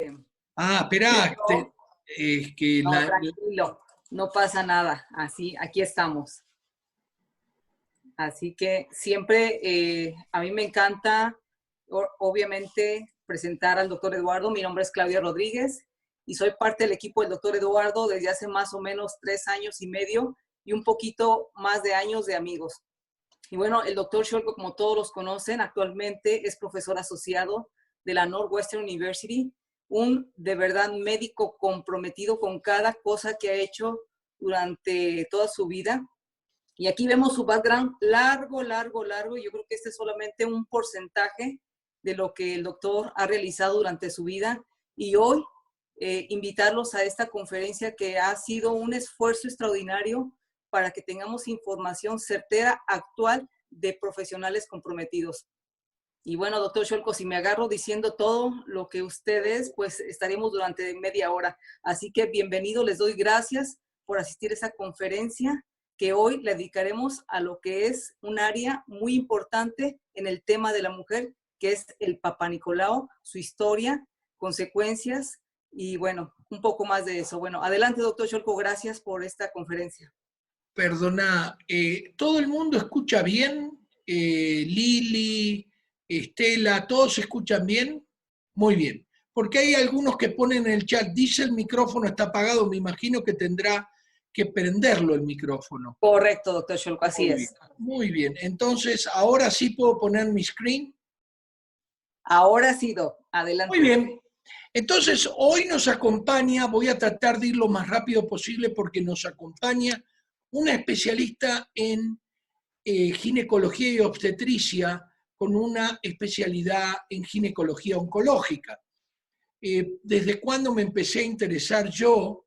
Esperá, Pero, es que no, tranquilo, no pasa nada. Así, aquí estamos. Así que siempre a mí me encanta, obviamente, presentar al doctor Eduardo. Mi nombre es Claudia Rodríguez y soy parte del equipo del doctor Eduardo desde hace más o menos 3 años y medio y un poquito más de años de amigos. Y bueno, el doctor Xolco, como todos los conocen, actualmente es profesor asociado de la Northwestern University, un de verdad médico comprometido con cada cosa que ha hecho durante toda su vida. Y aquí vemos su background largo, largo, largo. Yo creo que este es solamente un porcentaje de lo que el doctor ha realizado durante su vida. Y hoy invitarlos a esta conferencia que ha sido un esfuerzo extraordinario para que tengamos información certera, actual, de profesionales comprometidos. Y bueno, doctor Xolco, si me agarro diciendo todo lo que ustedes, pues estaremos durante media hora. Así que bienvenido, les doy gracias por asistir a esa conferencia que hoy le dedicaremos a lo que es un área muy importante en el tema de la mujer, que es el Papá Nicolau, su historia, consecuencias y bueno, un poco más de eso. Bueno, adelante, doctor Xolco, gracias por esta conferencia. Perdona, ¿todo el mundo escucha bien? Lili, Estela, ¿todos escuchan bien? Muy bien. Porque hay algunos que ponen en el chat, dice el micrófono está apagado, me imagino que tendrá que prenderlo el micrófono. Correcto, doctor Xolco, así Muy es. bien, muy bien. Entonces, ahora sí puedo poner mi screen. Ahora sí, doc, adelante. Muy bien. Entonces, hoy nos acompaña, voy a tratar de ir lo más rápido posible porque nos acompaña una especialista en ginecología y obstetricia con una especialidad en ginecología oncológica. ¿Desde cuándo me empecé a interesar yo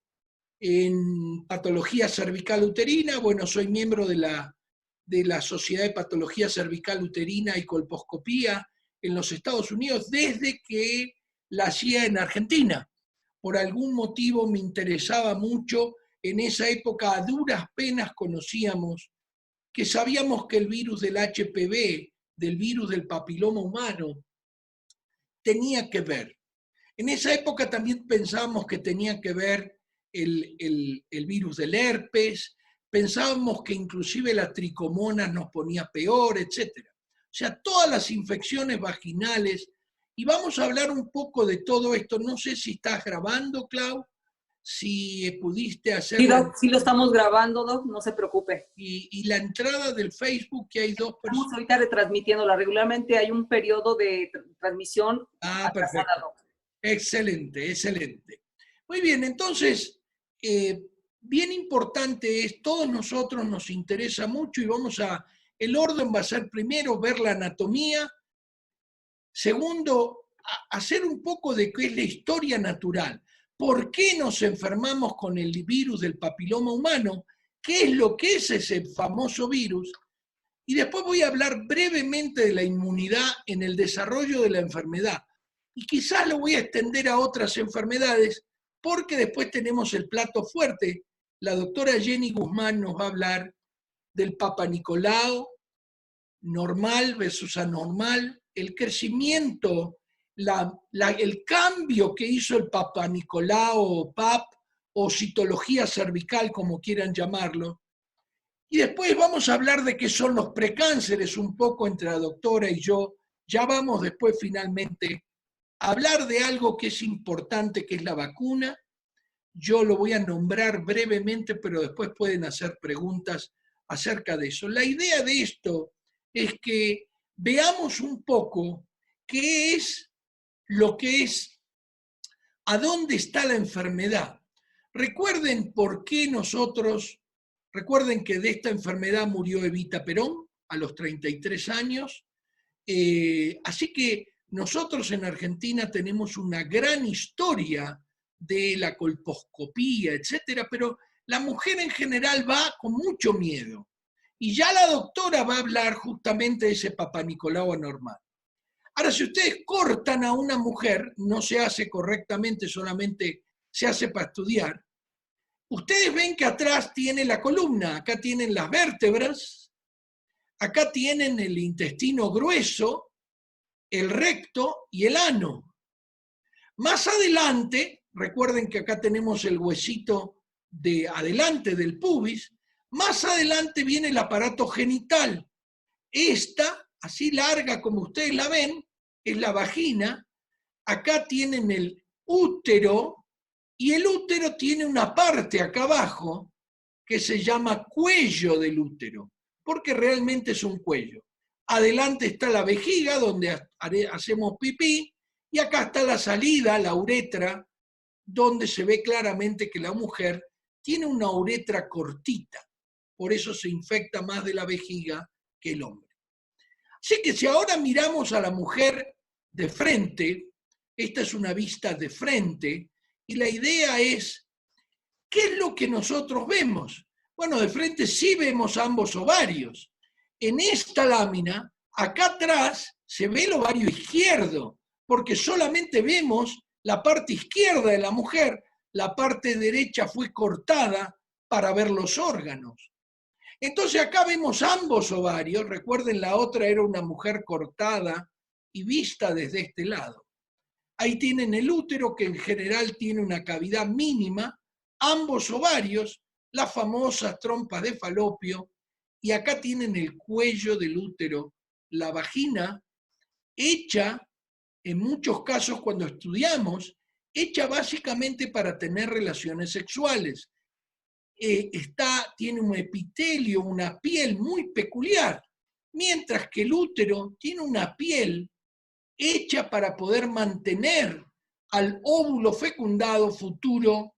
en patología cervical uterina? Bueno, soy miembro de la Sociedad de Patología Cervical Uterina y Colposcopía en los Estados Unidos desde que la hacía en Argentina. Por algún motivo me interesaba mucho. En esa época a duras penas conocíamos que sabíamos que el virus del HPV, del virus del papiloma humano, tenía que ver. En esa época también pensábamos que tenía que ver el virus del herpes, pensábamos que inclusive la tricomonas nos ponía peor, etc. O sea, todas las infecciones vaginales. Y vamos a hablar un poco de todo esto. No sé si estás grabando, Clau, si pudiste hacer... Sí, doc, sí lo estamos grabando, doc, no se preocupe. Y la entrada del Facebook, que hay dos personas. Estamos ahorita retransmitiéndola. Regularmente hay un periodo de transmisión atrasada, Perfecto. doc. Excelente, excelente. Muy bien, entonces, bien importante es, todos nosotros nos interesa mucho y el orden va a ser primero ver la anatomía, segundo, hacer un poco de qué es la historia natural, por qué nos enfermamos con el virus del papiloma humano, qué es lo que es ese famoso virus, y después voy a hablar brevemente de la inmunidad en el desarrollo de la enfermedad. Y quizás lo voy a extender a otras enfermedades, porque después tenemos el plato fuerte. La doctora Jenny Guzmán nos va a hablar del Papa Nicolau, normal versus anormal, el crecimiento, el cambio que hizo el Papa Nicolau o PAP, o citología cervical, como quieran llamarlo. Y después vamos a hablar de qué son los precánceres un poco entre la doctora y yo. Ya vamos después finalmente a hablar de algo que es importante, que es la vacuna. Yo lo voy a nombrar brevemente, pero después pueden hacer preguntas acerca de eso. La idea de esto es que veamos un poco qué es lo que es, a dónde está la enfermedad. Recuerden por qué recuerden que de esta enfermedad murió Evita Perón a los 33 años. Así que nosotros en Argentina tenemos una gran historia de la colposcopía, etcétera, pero la mujer en general va con mucho miedo. Y ya la doctora va a hablar justamente de ese Papa Nicolau anormal. Ahora, si ustedes cortan a una mujer, no se hace correctamente, solamente se hace para estudiar. Ustedes ven que atrás tiene la columna, acá tienen las vértebras, acá tienen el intestino grueso, el recto y el ano. Más adelante, recuerden que acá tenemos el huesito de adelante del pubis, más adelante viene el aparato genital. Esta, así larga como ustedes la ven, es la vagina. Acá tienen el útero, y el útero tiene una parte acá abajo que se llama cuello del útero, porque realmente es un cuello. Adelante está la vejiga, donde hacemos pipí, y acá está la salida, la uretra, donde se ve claramente que la mujer tiene una uretra cortita, por eso se infecta más de la vejiga que el hombre. Así que si ahora miramos a la mujer de frente, esta es una vista de frente, y la idea es, ¿qué es lo que nosotros vemos? Bueno, de frente sí vemos ambos ovarios. En esta lámina, acá atrás, se ve el ovario izquierdo, porque solamente vemos la parte izquierda de la mujer, la parte derecha fue cortada para ver los órganos. Entonces acá vemos ambos ovarios, recuerden la otra era una mujer cortada y vista desde este lado. Ahí tienen el útero que en general tiene una cavidad mínima, ambos ovarios, las famosas trompas de falopio, y acá tienen el cuello del útero, la vagina, hecha, en muchos casos cuando estudiamos, hecha básicamente para tener relaciones sexuales. Tiene un epitelio, una piel muy peculiar, mientras que el útero tiene una piel hecha para poder mantener al óvulo fecundado futuro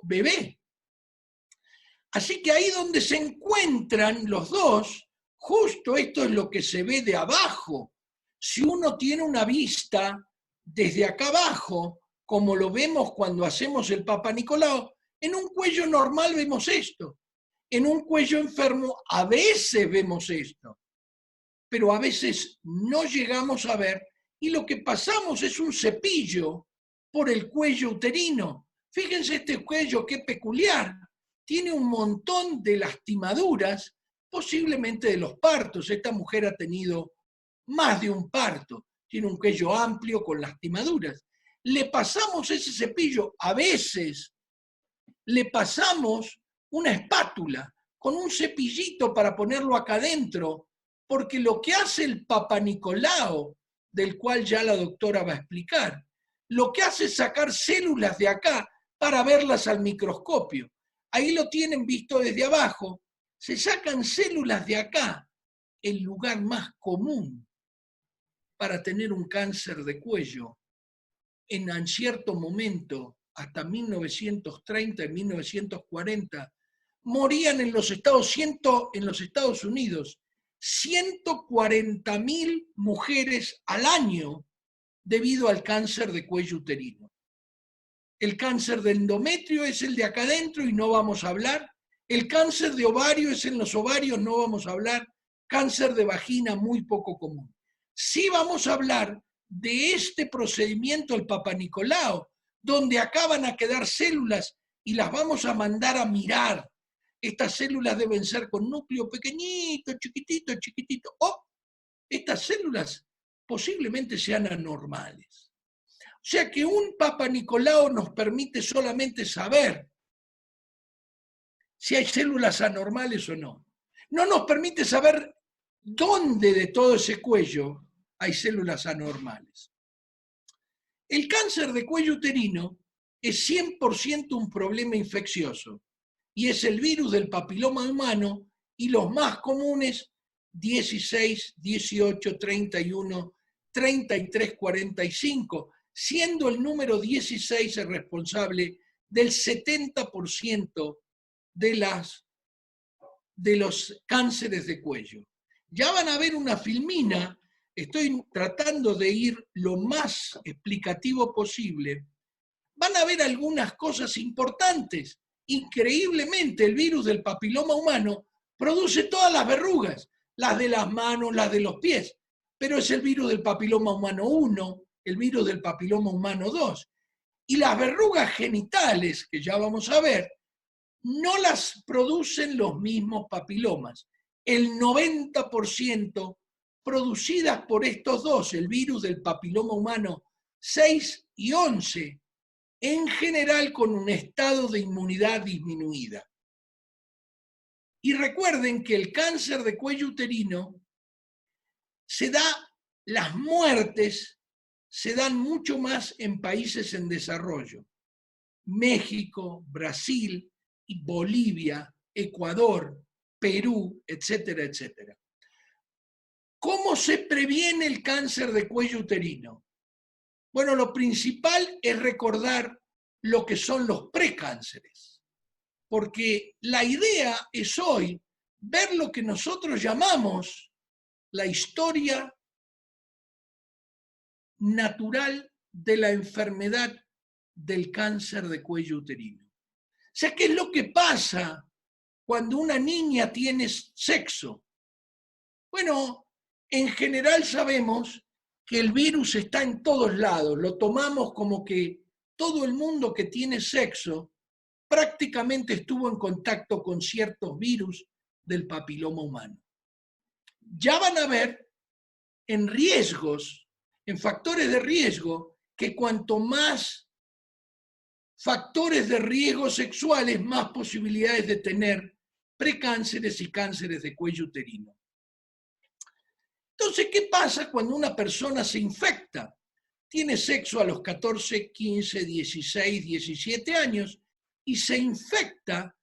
bebé. Así que ahí donde se encuentran los dos, justo esto es lo que se ve de abajo. Si uno tiene una vista desde acá abajo, como lo vemos cuando hacemos el Papa Nicolau, en un cuello normal vemos esto. En un cuello enfermo a veces vemos esto, pero a veces no llegamos a ver, y lo que pasamos es un cepillo por el cuello uterino. Fíjense este cuello, qué peculiar. Tiene un montón de lastimaduras, posiblemente de los partos. Esta mujer ha tenido más de un parto. Tiene un cuello amplio con lastimaduras. Le pasamos ese cepillo, a veces le pasamos una espátula con un cepillito para ponerlo acá adentro, porque lo que hace el Papa Nicolau, del cual ya la doctora va a explicar, lo que hace es sacar células de acá para verlas al microscopio. Ahí lo tienen visto desde abajo. Se sacan células de acá, el lugar más común para tener un cáncer de cuello. En cierto momento, hasta 1930 y 1940, morían en los Estados Unidos 140.000 mujeres al año debido al cáncer de cuello uterino. El cáncer de endometrio es el de acá adentro y no vamos a hablar. El cáncer de ovario es en los ovarios, no vamos a hablar. Cáncer de vagina, muy poco común. Sí vamos a hablar de este procedimiento, el Papa Nicolau, donde acaban a quedar células y las vamos a mandar a mirar. Estas células deben ser con núcleo pequeñito, chiquitito, chiquitito. O estas células posiblemente sean anormales. O sea que un Papa Nicolau nos permite solamente saber si hay células anormales o no. No nos permite saber dónde de todo ese cuello hay células anormales. El cáncer de cuello uterino es 100% un problema infeccioso y es el virus del papiloma humano y los más comunes 16, 18, 31, 33, 45, siendo el número 16 el responsable del 70% de los cánceres de cuello. Ya van a ver una filmina, estoy tratando de ir lo más explicativo posible, van a ver algunas cosas importantes. Increíblemente, el virus del papiloma humano produce todas las verrugas, las de las manos, las de los pies, pero es el virus del papiloma humano 1, el virus del papiloma humano 2. Y las verrugas genitales, que ya vamos a ver, no las producen los mismos papilomas. El 90% producidas por estos dos, el virus del papiloma humano 6 y 11, en general con un estado de inmunidad disminuida. Y recuerden que el cáncer de cuello uterino las muertes se dan mucho más en países en desarrollo. México, Brasil, Bolivia, Ecuador, Perú, etcétera, etcétera. ¿Cómo se previene el cáncer de cuello uterino? Bueno, lo principal es recordar lo que son los precánceres, porque la idea es hoy ver lo que nosotros llamamos la historia natural de la enfermedad del cáncer de cuello uterino. O sea, ¿qué es lo que pasa cuando una niña tiene sexo? Bueno, en general sabemos que el virus está en todos lados. Lo tomamos como que todo el mundo que tiene sexo prácticamente estuvo en contacto con ciertos virus del papiloma humano. Ya van a ver en riesgos, en factores de riesgo, que cuanto más factores de riesgo sexuales, más posibilidades de tener precánceres y cánceres de cuello uterino. Entonces, ¿qué pasa cuando una persona se infecta? Tiene sexo a los 14, 15, 16, 17 años y se infecta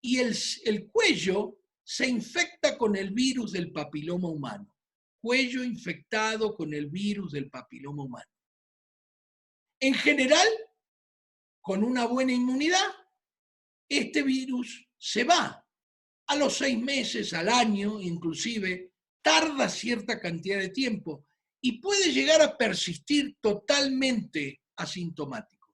y el cuello se infecta con el virus del papiloma humano. Cuello infectado con el virus del papiloma humano. En general, con una buena inmunidad, este virus se va. A los 6 meses, al año, inclusive, tarda cierta cantidad de tiempo y puede llegar a persistir totalmente asintomático.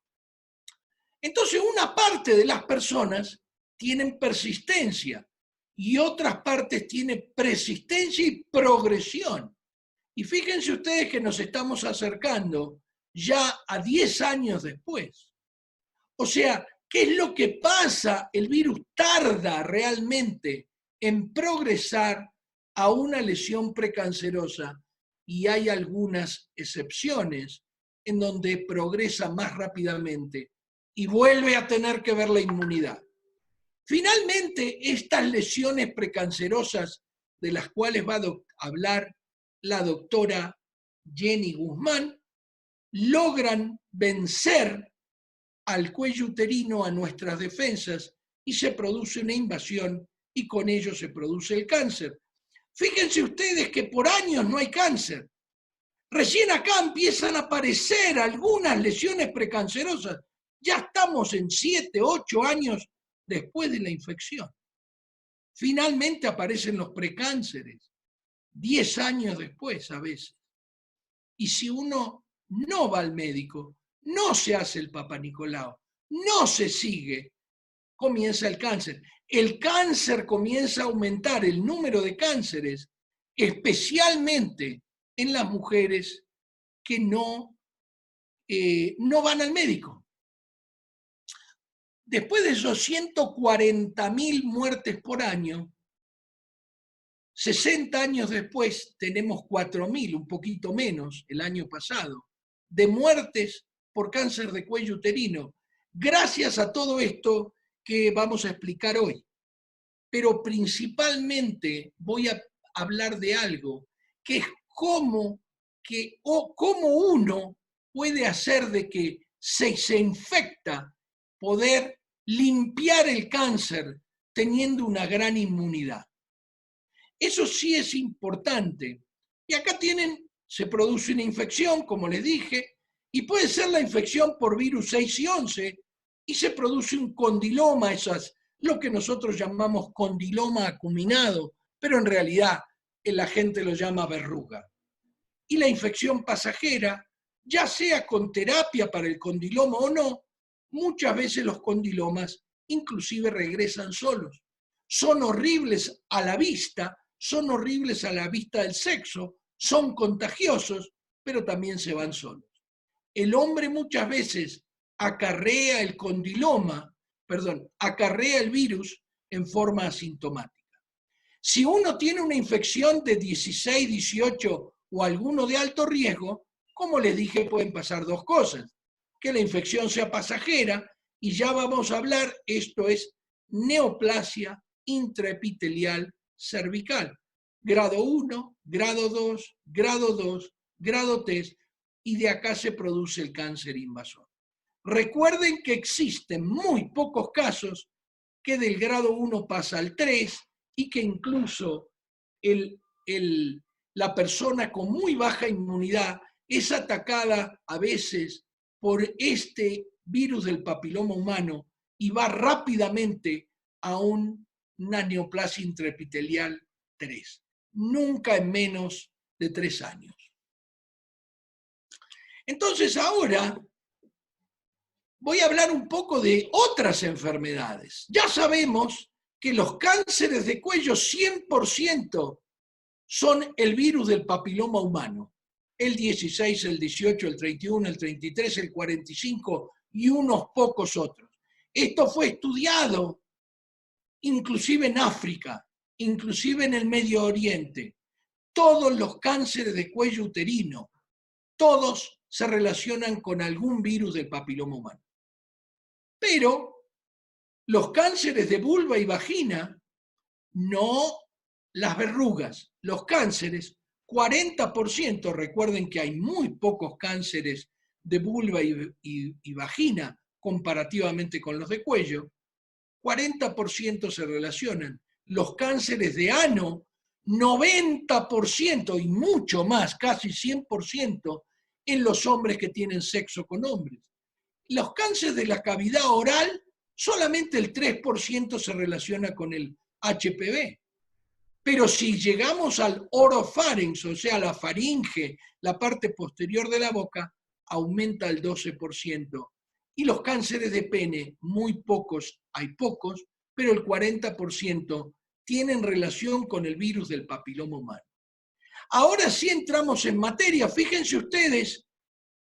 Entonces, una parte de las personas tienen persistencia y otras partes tienen persistencia y progresión. Y fíjense ustedes que nos estamos acercando ya a 10 años después. O sea, ¿qué es lo que pasa? El virus tarda realmente en progresar a una lesión precancerosa y hay algunas excepciones en donde progresa más rápidamente y vuelve a tener que ver la inmunidad. Finalmente, estas lesiones precancerosas de las cuales va a hablar la doctora Jenny Guzmán logran vencer al cuello uterino, a nuestras defensas, y se produce una invasión y con ello se produce el cáncer. Fíjense ustedes que por años no hay cáncer. Recién acá empiezan a aparecer algunas lesiones precancerosas. Ya estamos en 7, 8 años después de la infección. Finalmente aparecen los precánceres, 10 años después a veces. Y si uno no va al médico, no se hace el Papa Nicolau, no se sigue, comienza el cáncer. El cáncer comienza a aumentar, el número de cánceres, especialmente en las mujeres que no van al médico. Después de esos 140.000 muertes por año, 60 años después tenemos 4.000, un poquito menos el año pasado, de muertes por cáncer de cuello uterino, gracias a todo esto que vamos a explicar hoy. Pero principalmente voy a hablar de algo, que es cómo uno puede hacer de que se infecta, poder limpiar el cáncer teniendo una gran inmunidad. Eso sí es importante. Y acá se produce una infección, como les dije, y puede ser la infección por virus 6 y 11, y se produce un condiloma, eso es lo que nosotros llamamos condiloma acuminado, pero en realidad la gente lo llama verruga. Y la infección pasajera, ya sea con terapia para el condiloma o no, muchas veces los condilomas inclusive regresan solos. Son horribles a la vista, son horribles a la vista del sexo, son contagiosos, pero también se van solos. El hombre muchas veces acarrea el virus en forma asintomática. Si uno tiene una infección de 16, 18 o alguno de alto riesgo, Como les dije, pueden pasar dos cosas. Que la infección sea pasajera, y ya vamos a hablar, esto es neoplasia intraepitelial cervical. Grado 1, grado 2, grado 2, grado 3, y de acá se produce el cáncer invasor. Recuerden que existen muy pocos casos que del grado 1 pasa al 3 y que incluso la persona con muy baja inmunidad es atacada a veces por este virus del papiloma humano y va rápidamente a una neoplasia intraepitelial 3. Nunca en menos de 3 años. Entonces ahora voy a hablar un poco de otras enfermedades. Ya sabemos que los cánceres de cuello 100% son el virus del papiloma humano. El 16, el 18, el 31, el 33, el 45 y unos pocos otros. Esto fue estudiado inclusive en África, inclusive en el Medio Oriente. Todos los cánceres de cuello uterino, todos se relacionan con algún virus del papiloma humano. Pero los cánceres de vulva y vagina, no las verrugas, los cánceres, 40%, recuerden que hay muy pocos cánceres de vulva y vagina comparativamente con los de cuello, 40% se relacionan. Los cánceres de ano, 90% y mucho más, casi 100%, en los hombres que tienen sexo con hombres. Los cánceres de la cavidad oral, solamente el 3% se relaciona con el HPV. Pero si llegamos al orofarinx, o sea, la faringe, la parte posterior de la boca, aumenta el 12%. Y los cánceres de pene, muy pocos, hay pocos, pero el 40% tienen relación con el virus del papiloma humano. Ahora sí entramos en materia. Fíjense ustedes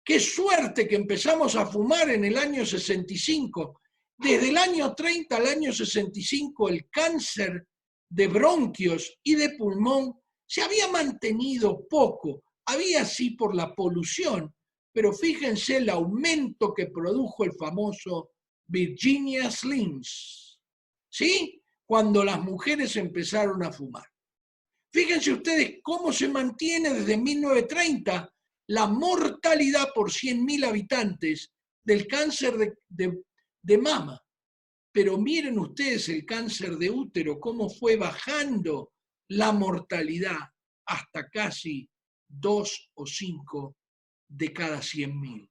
qué suerte que empezamos a fumar en el año 65. Desde el año 30 al año 65, el cáncer de bronquios y de pulmón se había mantenido poco. Había sí por la polución, pero fíjense el aumento que produjo el famoso Virginia Slims, ¿sí? Cuando las mujeres empezaron a fumar. Fíjense ustedes cómo se mantiene desde 1930 la mortalidad por 100.000 habitantes del cáncer de mama. Pero miren ustedes el cáncer de útero, cómo fue bajando la mortalidad hasta casi 2 o 5 de cada 100.000,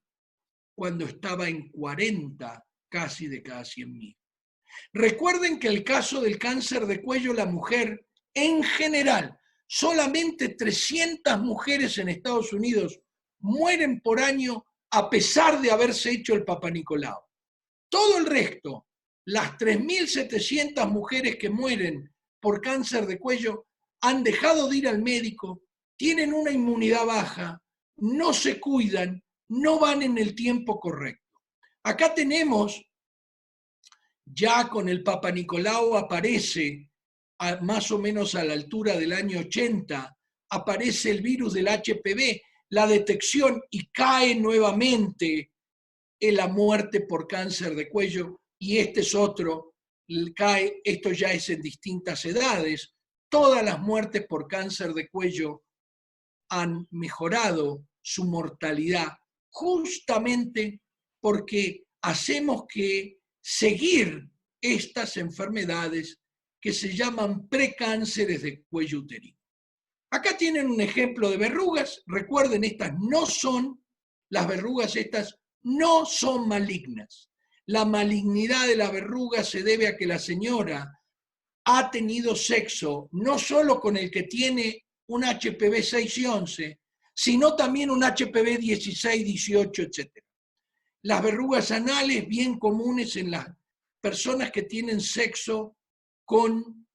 cuando estaba en 40 casi de cada 100.000. Recuerden que el caso del cáncer de cuello, la mujer, en general, solamente 300 mujeres en Estados Unidos mueren por año a pesar de haberse hecho el Papa Nicolau. Todo el resto, las 3.700 mujeres que mueren por cáncer de cuello, han dejado de ir al médico, tienen una inmunidad baja, no se cuidan, no van en el tiempo correcto. Acá tenemos, ya con el Papa Nicolau aparece, más o menos a la altura del año 80, aparece el virus del HPV, la detección, y cae nuevamente en la muerte por cáncer de cuello, y este es otro, cae, esto ya es en distintas edades. Todas las muertes por cáncer de cuello han mejorado su mortalidad justamente porque hacemos que seguir estas enfermedades que se llaman precánceres de cuello uterino. Acá tienen un ejemplo de verrugas. Recuerden, estas no son, las verrugas estas no son malignas. La malignidad de la verruga se debe a que la señora ha tenido sexo no solo con el que tiene un HPV 6 y 11, sino también un HPV 16, 18, etc. Las verrugas anales, bien comunes en las personas que tienen sexo con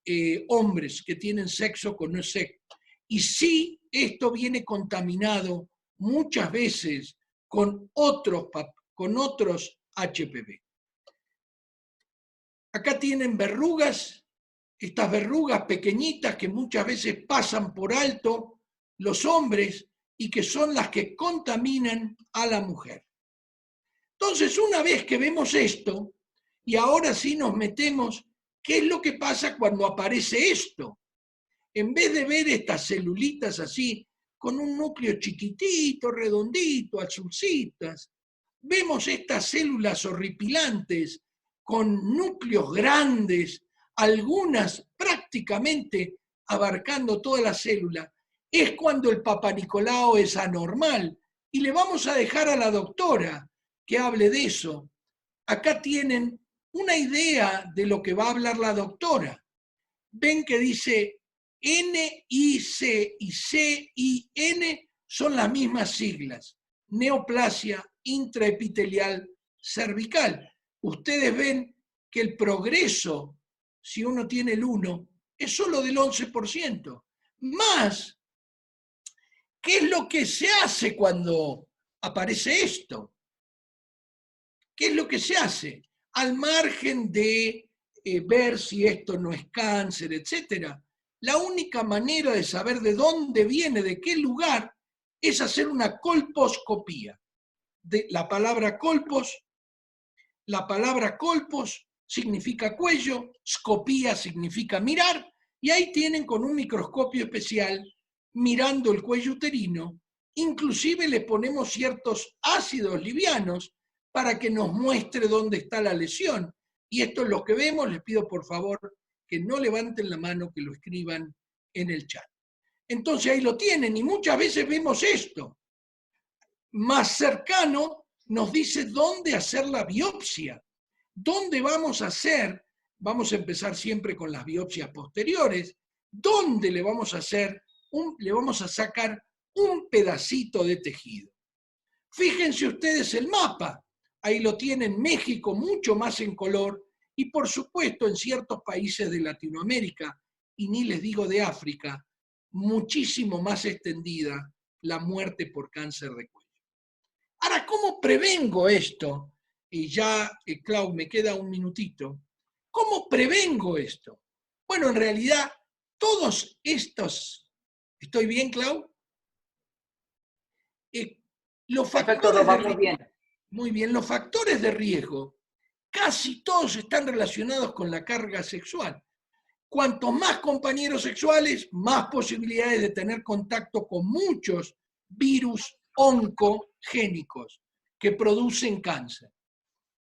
hombres, que tienen sexo con no sexo. Y sí, esto viene contaminado muchas veces con otros HPV. Acá tienen verrugas, estas verrugas pequeñitas que muchas veces pasan por alto los hombres y que son las que contaminan a la mujer. Entonces, una vez que vemos esto, y ahora sí nos metemos, ¿qué es lo que pasa cuando aparece esto? En vez de ver estas celulitas así, con un núcleo chiquitito, redondito, azulcitas, vemos estas células horripilantes con núcleos grandes, algunas prácticamente abarcando toda la célula. Es cuando el Papa Nicolau es anormal. Y le vamos a dejar a la doctora que hable de eso. Acá tienen una idea de lo que va a hablar la doctora. Ven que dice NIC y CIN son las mismas siglas. Neoplasia intraepitelial cervical. Ustedes ven que el progreso, si uno tiene el 1, es solo del 11%. Más, ¿qué es lo que se hace cuando aparece esto? ¿Qué es lo que se hace? Al margen de ver si esto no es cáncer, etc. La única manera de saber de dónde viene, de qué lugar, es hacer una colposcopía. La palabra colpos significa cuello, scopía significa mirar, y ahí tienen con un microscopio especial, mirando el cuello uterino, inclusive le ponemos ciertos ácidos livianos para que nos muestre dónde está la lesión. Y esto es lo que vemos. Les pido por favor que no levanten la mano, que lo escriban en el chat. Entonces ahí lo tienen, y muchas veces vemos esto. Más cercano nos dice dónde hacer la biopsia. ¿Dónde vamos a hacer? Vamos a empezar siempre con las biopsias posteriores. ¿Dónde le vamos a hacer? Le vamos a sacar un pedacito de tejido. Fíjense ustedes el mapa. Ahí lo tienen, México mucho más en color, y por supuesto en ciertos países de Latinoamérica, y ni les digo de África, muchísimo más extendida la muerte por cáncer de cuello. Ahora, ¿cómo prevengo esto? Y ya, Clau, me queda un minutito. ¿Cómo prevengo esto? Bueno, en realidad, todos estos... ¿Estoy bien, Clau? Los Perfecto, factores vamos bien. Muy bien, los factores de riesgo casi todos están relacionados con la carga sexual. Cuantos más compañeros sexuales, más posibilidades de tener contacto con muchos virus oncogénicos que producen cáncer.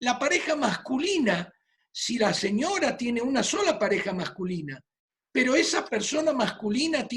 La pareja masculina, si la señora tiene una sola pareja masculina, pero esa persona masculina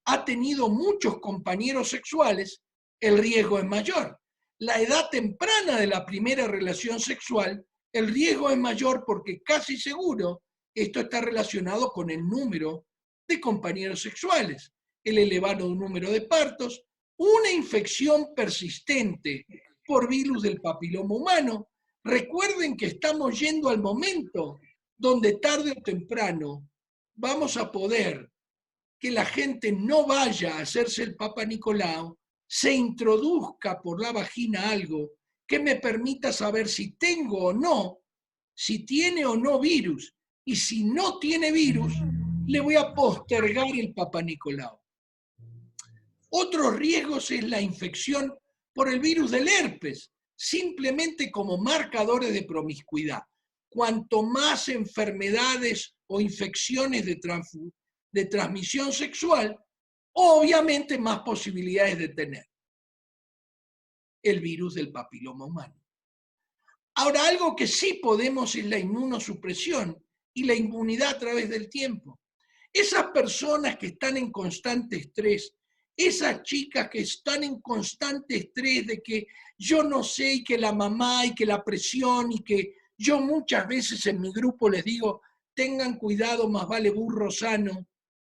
ha tenido muchos compañeros sexuales, el riesgo es mayor. La edad temprana de la primera relación sexual, el riesgo es mayor porque casi seguro esto está relacionado con el número de compañeros sexuales, el elevado número de partos, una infección persistente por virus del papiloma humano. Recuerden que estamos yendo al momento donde tarde o temprano vamos a poder que la gente no vaya a hacerse el Papa Nicolau, se introduzca por la vagina algo que me permita saber si tengo o no, si tiene o no virus. Y si no tiene virus, le voy a postergar el Papa Nicolau. Otros riesgos es la infección por el virus del herpes, simplemente como marcadores de promiscuidad. Cuanto más enfermedades o infecciones de transmisión sexual, obviamente más posibilidades de tener el virus del papiloma humano. Ahora, algo que sí podemos es la inmunosupresión y la inmunidad a través del tiempo. Esas personas que están en constante estrés, esas chicas que están en constante estrés de que yo no sé, y que la mamá, y que la presión, y que yo muchas veces en mi grupo les digo, tengan cuidado, más vale burro sano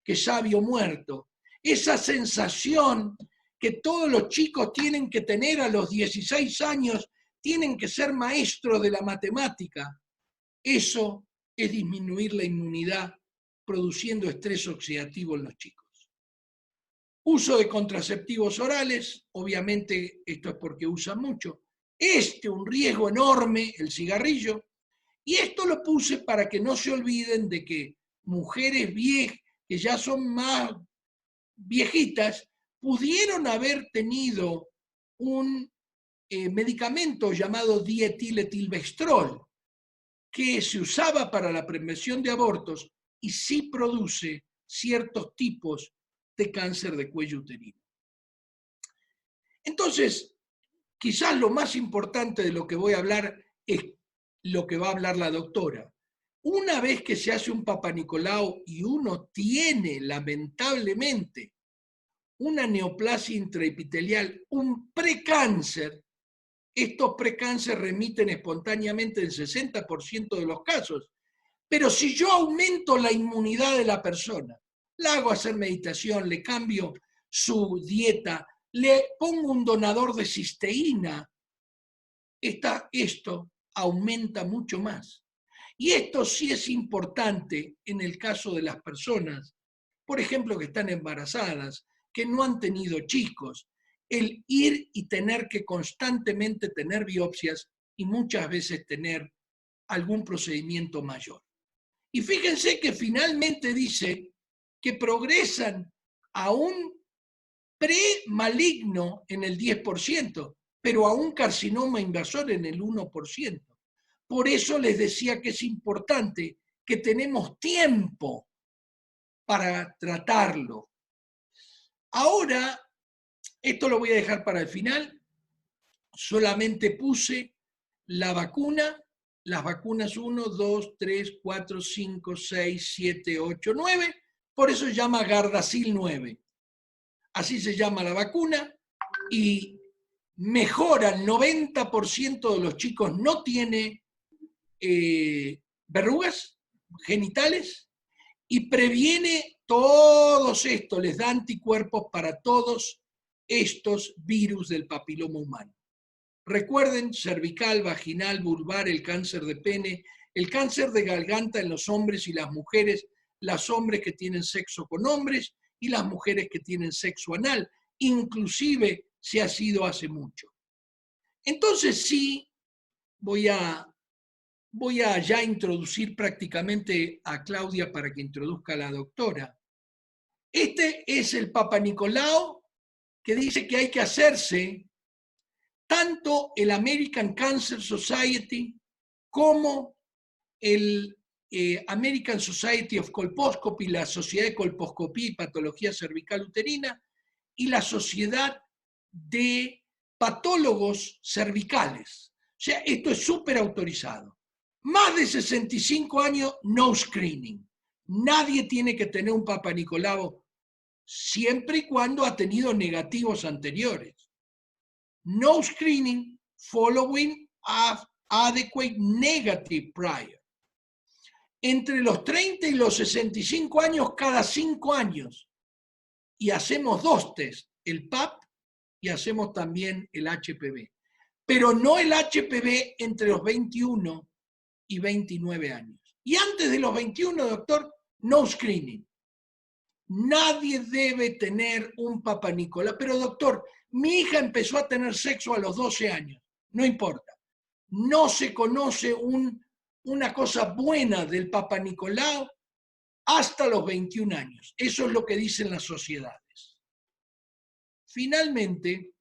que sabio muerto. Esa sensación que todos los chicos tienen que tener a los 16 años, tienen que ser maestros de la matemática. Eso es disminuir la inmunidad produciendo estrés oxidativo en los chicos. Uso de contraceptivos orales, obviamente esto es porque usan mucho. Un riesgo enorme, el cigarrillo. Y esto lo puse para que no se olviden de que mujeres viejas, que ya son más viejitas, pudieron haber tenido un medicamento llamado dietiletilvextrol, que se usaba para la prevención de abortos y sí produce ciertos tipos de cáncer de cuello uterino. Entonces, quizás lo más importante de lo que voy a hablar es lo que va a hablar la doctora. Una vez que se hace un Papanicolau y uno tiene, lamentablemente, una neoplasia intraepitelial, un precáncer, estos precánceres remiten espontáneamente en 60% de los casos. Pero si yo aumento la inmunidad de la persona, la hago hacer meditación, le cambio su dieta, le pongo un donador de cisteína, esto aumenta mucho más. Y esto sí es importante en el caso de las personas, por ejemplo, que están embarazadas, que no han tenido chicos, el ir y tener que constantemente tener biopsias y muchas veces tener algún procedimiento mayor. Y fíjense que finalmente dice que progresan a un premaligno en el 10%, pero a un carcinoma invasor en el 1%. Por eso les decía que es importante que tenemos tiempo para tratarlo. Ahora, esto lo voy a dejar para el final, solamente puse la vacuna, las vacunas 1, 2, 3, 4, 5, 6, 7, 8, 9, por eso se llama Gardasil 9. Así se llama la vacuna y mejora el 90% de los chicos, no tiene verrugas genitales y previene todos estos, les da anticuerpos para todos estos virus del papiloma humano. Recuerden, cervical, vaginal, vulvar, el cáncer de pene, el cáncer de garganta en los hombres y las mujeres, los hombres que tienen sexo con hombres y las mujeres que tienen sexo anal, inclusive se ha sido hace mucho. Entonces sí, voy a ya introducir prácticamente a Claudia para que introduzca a la doctora. Este es el Papanicolau que dice que hay que hacerse tanto el American Cancer Society como el American Society of Colposcopy, la Sociedad de Colposcopía y Patología Cervical Uterina, y la Sociedad de Patólogos Cervicales. O sea, esto es súper autorizado. Más de 65 años, no screening. Nadie tiene que tener un Papanicolau siempre y cuando ha tenido negativos anteriores. No screening following adequate negative prior. Entre los 30 y los 65 años, cada 5 años. Y hacemos 2 test, el PAP y hacemos también el HPV. Pero no el HPV entre los 21 y 29 años. Y antes de los 21, doctor, no screening. Nadie debe tener un Papanicolau. Pero doctor, mi hija empezó a tener sexo a los 12 años. No importa. No se conoce una cosa buena del Papanicolau hasta los 21 años. Eso es lo que dicen las sociedades. Finalmente,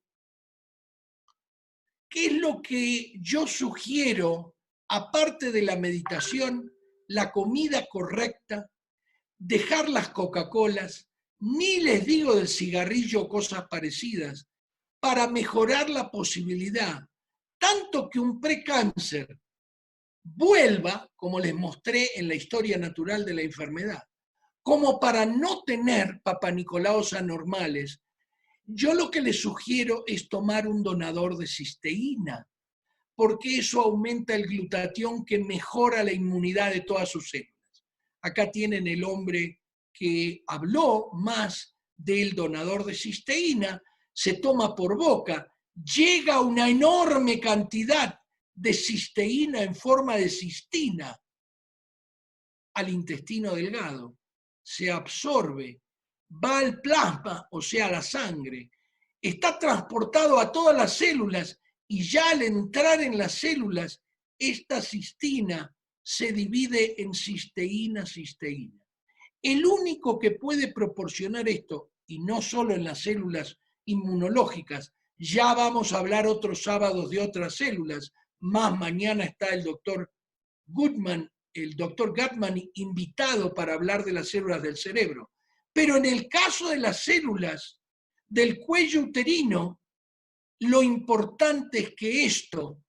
¿qué es lo que yo sugiero, aparte de la meditación, la comida correcta, dejar las Coca-Colas, ni les digo del cigarrillo o cosas parecidas, para mejorar la posibilidad, tanto que un precáncer vuelva, como les mostré en la historia natural de la enfermedad, como para no tener papanicolaos anormales. Yo lo que les sugiero es tomar un donador de cisteína, porque eso aumenta el glutatión que mejora la inmunidad de todas sus células. Acá tienen el hombre que habló más del donador de cisteína, se toma por boca, llega una enorme cantidad de cisteína en forma de cistina al intestino delgado, se absorbe, va al plasma, o sea, a la sangre, está transportado a todas las células y ya al entrar en las células, esta cistina se divide en cisteína. El único que puede proporcionar esto, y no solo en las células inmunológicas. Ya vamos a hablar otros sábados de otras células. Más mañana está el doctor Gutman invitado para hablar de las células del cerebro. Pero en el caso de las células del cuello uterino, lo importante es que esto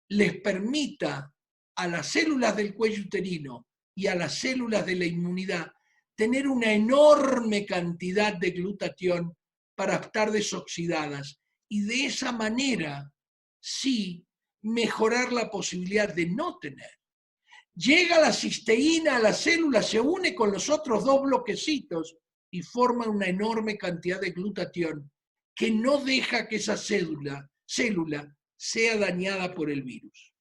les permita a las células del cuello uterino y a las células de la inmunidad tener una enorme cantidad de glutatión para estar desoxidadas y de esa manera sí mejorar la posibilidad de no tener. Llega la cisteína a la célula, se une con los otros dos bloquecitos y forma una enorme cantidad de glutatión que no deja que esa célula sea dañada por el virus.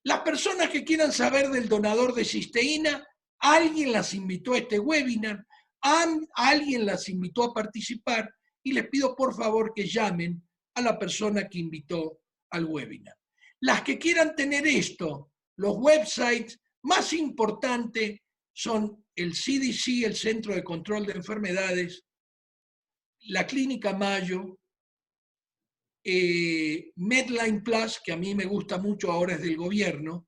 Las personas que quieran saber del donador de cisteína, alguien las invitó a este webinar, alguien las invitó a participar y les pido por favor que llamen a la persona que invitó al webinar. Las que quieran tener esto, los websites más importantes son el CDC, el Centro de Control de Enfermedades, la Clínica Mayo, Medline Plus, que a mí me gusta mucho, ahora es del gobierno,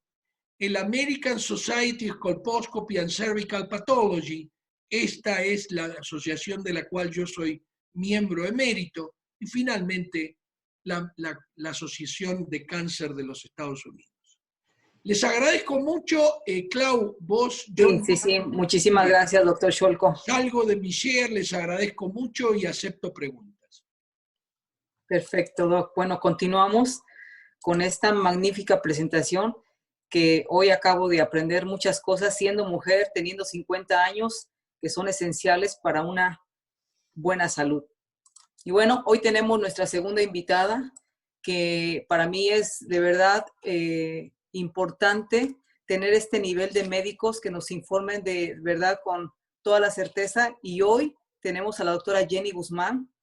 el American Society of Colposcopy and Cervical Pathology, esta es la asociación de la cual yo soy miembro emérito, y finalmente la Asociación de Cáncer de los Estados Unidos. Les agradezco mucho, Clau, vos, yo. Sí, muchísimas gracias, doctor Scholko. Salgo de mi share, les agradezco mucho y acepto preguntas. Perfecto, Doc. Bueno, continuamos con esta magnífica presentación que hoy acabo de aprender muchas cosas siendo mujer, teniendo 50 años, que son esenciales para una buena salud. Y bueno, hoy tenemos nuestra segunda invitada, que para mí es de verdad importante tener este nivel de médicos que nos informen de verdad con toda la certeza. Y hoy tenemos a la doctora Jenny Guzmán,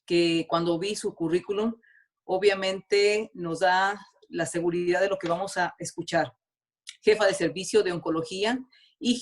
que cuando vi su currículum, obviamente nos da la seguridad de lo que vamos a escuchar. Jefa de Servicio de Oncología y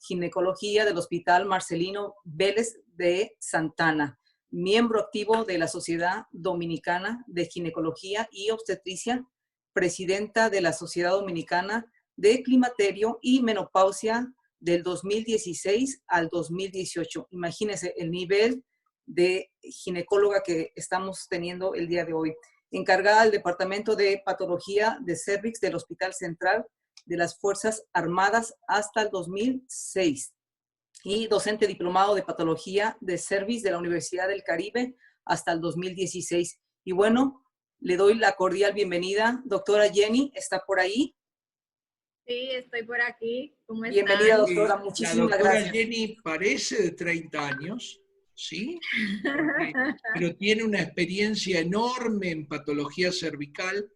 Ginecología del Hospital Marcelino Vélez de Santana, miembro activo de la Sociedad Dominicana de Ginecología y Obstetricia, presidenta de la Sociedad Dominicana de Climaterio y Menopausia del 2016 al 2018. Imagínense el nivel de ginecóloga que estamos teniendo el día de hoy. Encargada del Departamento de Patología de Cervix del Hospital Central de las Fuerzas Armadas hasta el 2006 y docente diplomado de Patología de Cervix de la Universidad del Caribe hasta el 2016. Y bueno, le doy la cordial bienvenida. Doctora Jenny, ¿está por ahí? Sí, estoy por aquí. ¿Cómo están? Bienvenida, doctora. Muchísimas gracias. La doctora Jenny parece de 30 años, ¿sí? Pero tiene una experiencia enorme en patología cervical.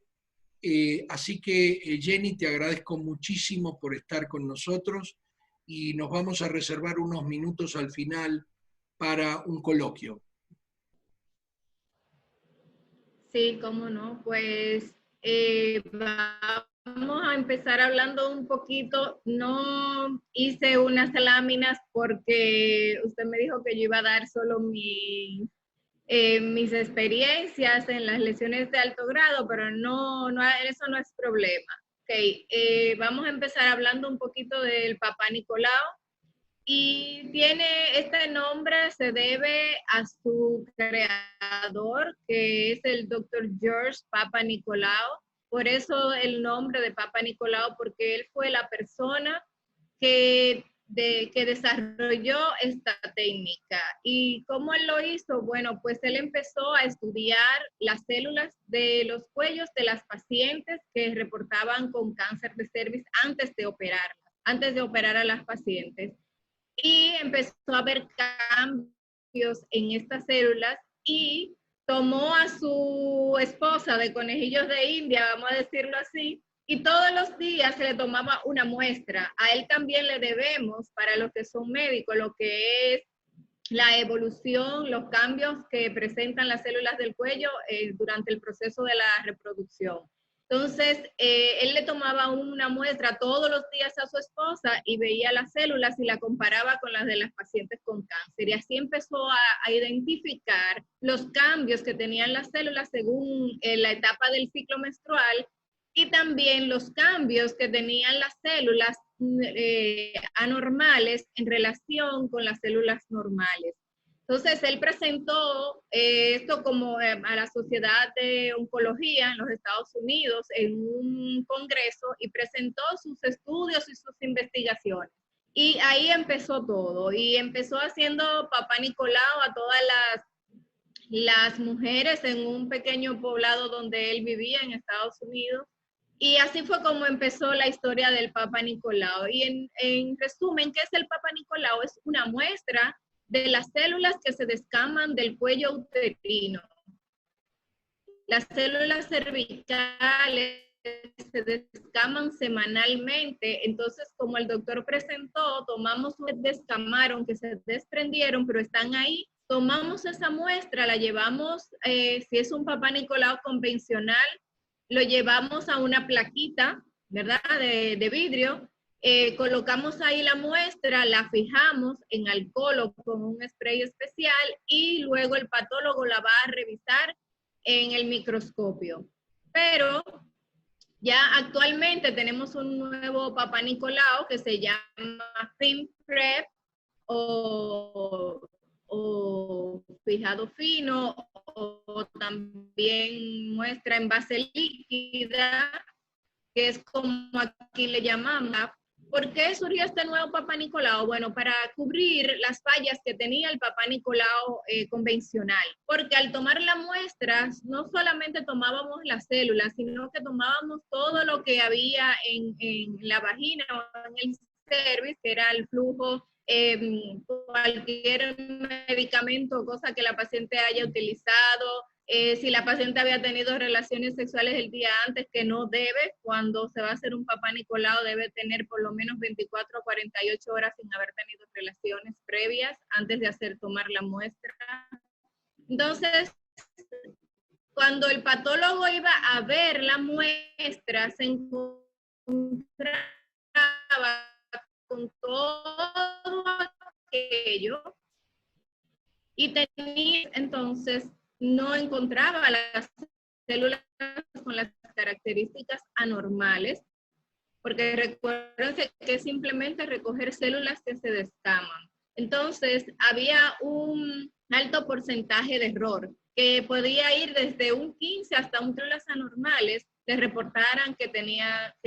Así que, Jenny, te agradezco muchísimo por estar con nosotros y nos vamos a reservar unos minutos al final para un coloquio. Sí, cómo no. Pues vamos a empezar hablando un poquito. No hice unas láminas porque usted me dijo que yo iba a dar solo mis experiencias en las lesiones de alto grado, pero no, eso no es problema. Okay. Vamos a empezar hablando un poquito del Papa Nicolau. Y este nombre se debe a su creador, que es el Dr. George Papa Nicolau. Por eso el nombre de Papa Nicolau, porque él fue la persona que desarrolló esta técnica. ¿Y cómo él lo hizo? Bueno, pues él empezó a estudiar las células de los cuellos de las pacientes que reportaban con cáncer de cervix antes de operar a las pacientes. Y empezó a ver cambios en estas células y tomó a su esposa de conejillos de India, vamos a decirlo así, y todos los días se le tomaba una muestra. A él también le debemos, para los que son médicos, lo que es la evolución, los cambios que presentan las células del cuello durante el proceso de la reproducción. Entonces, él le tomaba una muestra todos los días a su esposa y veía las células y la comparaba con las de las pacientes con cáncer. Y así empezó a identificar los cambios que tenían las células según la etapa del ciclo menstrual y también los cambios que tenían las células anormales en relación con las células normales. Entonces, él presentó esto como a la Sociedad de Oncología en los Estados Unidos en un congreso y presentó sus estudios y sus investigaciones. Y ahí empezó todo. Y empezó haciendo Papá Nicolau a todas las mujeres en un pequeño poblado donde él vivía en Estados Unidos. Y así fue como empezó la historia del Papa Nicolau. Y en resumen, ¿qué es el Papa Nicolau? Es una muestra de las células que se descaman del cuello uterino. Las células cervicales se descaman semanalmente, entonces como el doctor presentó, tomamos un descamaron que se desprendieron, pero están ahí, tomamos esa muestra, la llevamos, si es un Papá Nicolau convencional, lo llevamos a una plaquita, ¿verdad?, de vidrio, colocamos ahí la muestra, la fijamos en alcohol o con un spray especial y luego el patólogo la va a revisar en el microscopio. Pero ya actualmente tenemos un nuevo Papá Nicolau que se llama FinPrep o fijado fino o también muestra en base líquida, que es como aquí le llamamos. ¿Por qué surgió este nuevo Papá Nicolau? Bueno, para cubrir las fallas que tenía el Papá Nicolau convencional. Porque al tomar las muestras, no solamente tomábamos las células, sino que tomábamos todo lo que había en la vagina o en el cervix, que era el flujo, cualquier medicamento o cosa que la paciente haya utilizado, si la paciente había tenido relaciones sexuales el día antes, que no debe, cuando se va a hacer un Papá Nicolau debe tener por lo menos 24 a 48 horas sin haber tenido relaciones previas antes de tomar la muestra. Entonces, cuando el patólogo iba a ver la muestra, se encontraba con todo aquello y tenía entonces no encontraba las células con las características anormales, porque recuerden que es simplemente recoger células que se descaman. Entonces, había un alto porcentaje de error, que podía ir desde un 15 hasta un células anormales, que reportaran que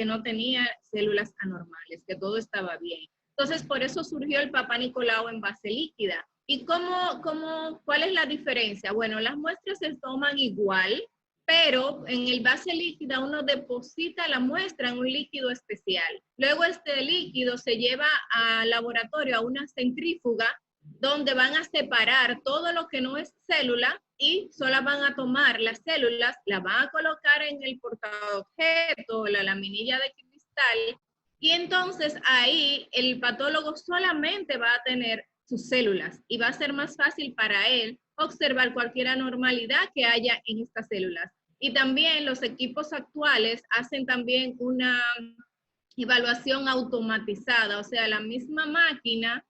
no tenía células anormales, que todo estaba bien. Entonces, por eso surgió el Papá Nicolau en base líquida. ¿Y cuál es la diferencia? Bueno, las muestras se toman igual, pero en el base líquida uno deposita la muestra en un líquido especial. Luego este líquido se lleva al laboratorio, a una centrífuga, donde van a separar todo lo que no es célula y solo van a tomar las células, las van a colocar en el portaobjeto, la laminilla de cristal, y entonces ahí el patólogo solamente va a tener sus células y va a ser más fácil para él observar cualquier anormalidad que haya en estas células. Y también los equipos actuales hacen también una evaluación automatizada, o sea, la misma máquina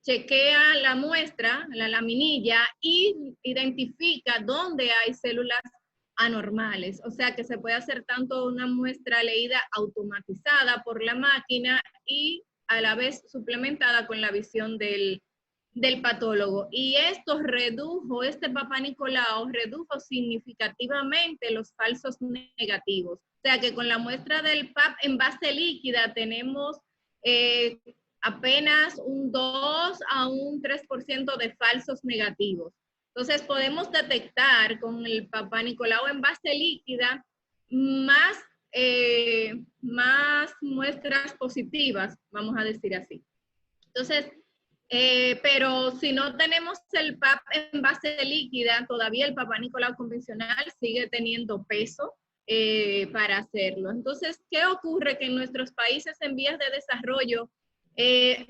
chequea la muestra, la laminilla, y identifica dónde hay células anormales. O sea, que se puede hacer tanto una muestra leída automatizada por la máquina y a la vez suplementada con la visión del patólogo. Y esto redujo, este Papá Nicolau redujo significativamente los falsos negativos. O sea que con la muestra del PAP en base líquida tenemos apenas un 2 a un 3% de falsos negativos. Entonces podemos detectar con el Papá Nicolau en base líquida más muestras positivas, vamos a decir así. Entonces, pero si no tenemos el PAP en base líquida, todavía el Papá Nicolau convencional sigue teniendo peso para hacerlo. Entonces, ¿qué ocurre? Que en nuestros países en vías de desarrollo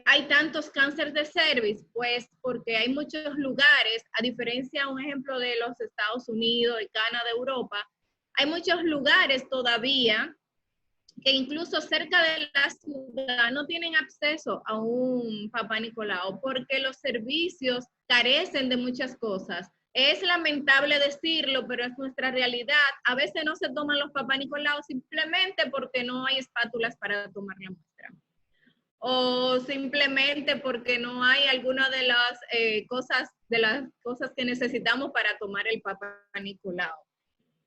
hay tantos cánceres de cervix, pues porque hay muchos lugares, a diferencia, un ejemplo, de los Estados Unidos, de Canadá, de Europa, hay muchos lugares todavía que incluso cerca de la ciudad no tienen acceso a un Papá Nicolau porque los servicios carecen de muchas cosas. Es lamentable decirlo, pero es nuestra realidad. A veces no se toman los Papá Nicolau simplemente porque no hay espátulas para tomar la muestra. O simplemente porque no hay alguna de las cosas que necesitamos para tomar el Papá Nicolau.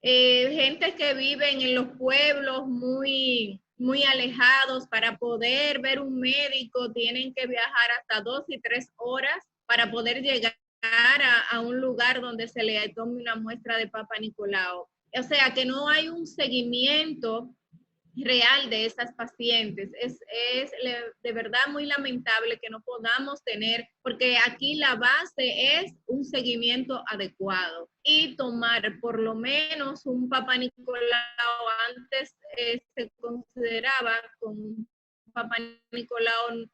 Gente que viven en los pueblos muy alejados, para poder ver un médico tienen que viajar hasta 2 y 3 horas para poder llegar a un lugar donde se le tome una muestra de Papá Nicolau. O sea que no hay un seguimiento real de esas pacientes. Es de verdad muy lamentable que no podamos tener, porque aquí la base es un seguimiento adecuado y tomar por lo menos un Papá Nicolau. Antes se consideraba con un Papá Nicolau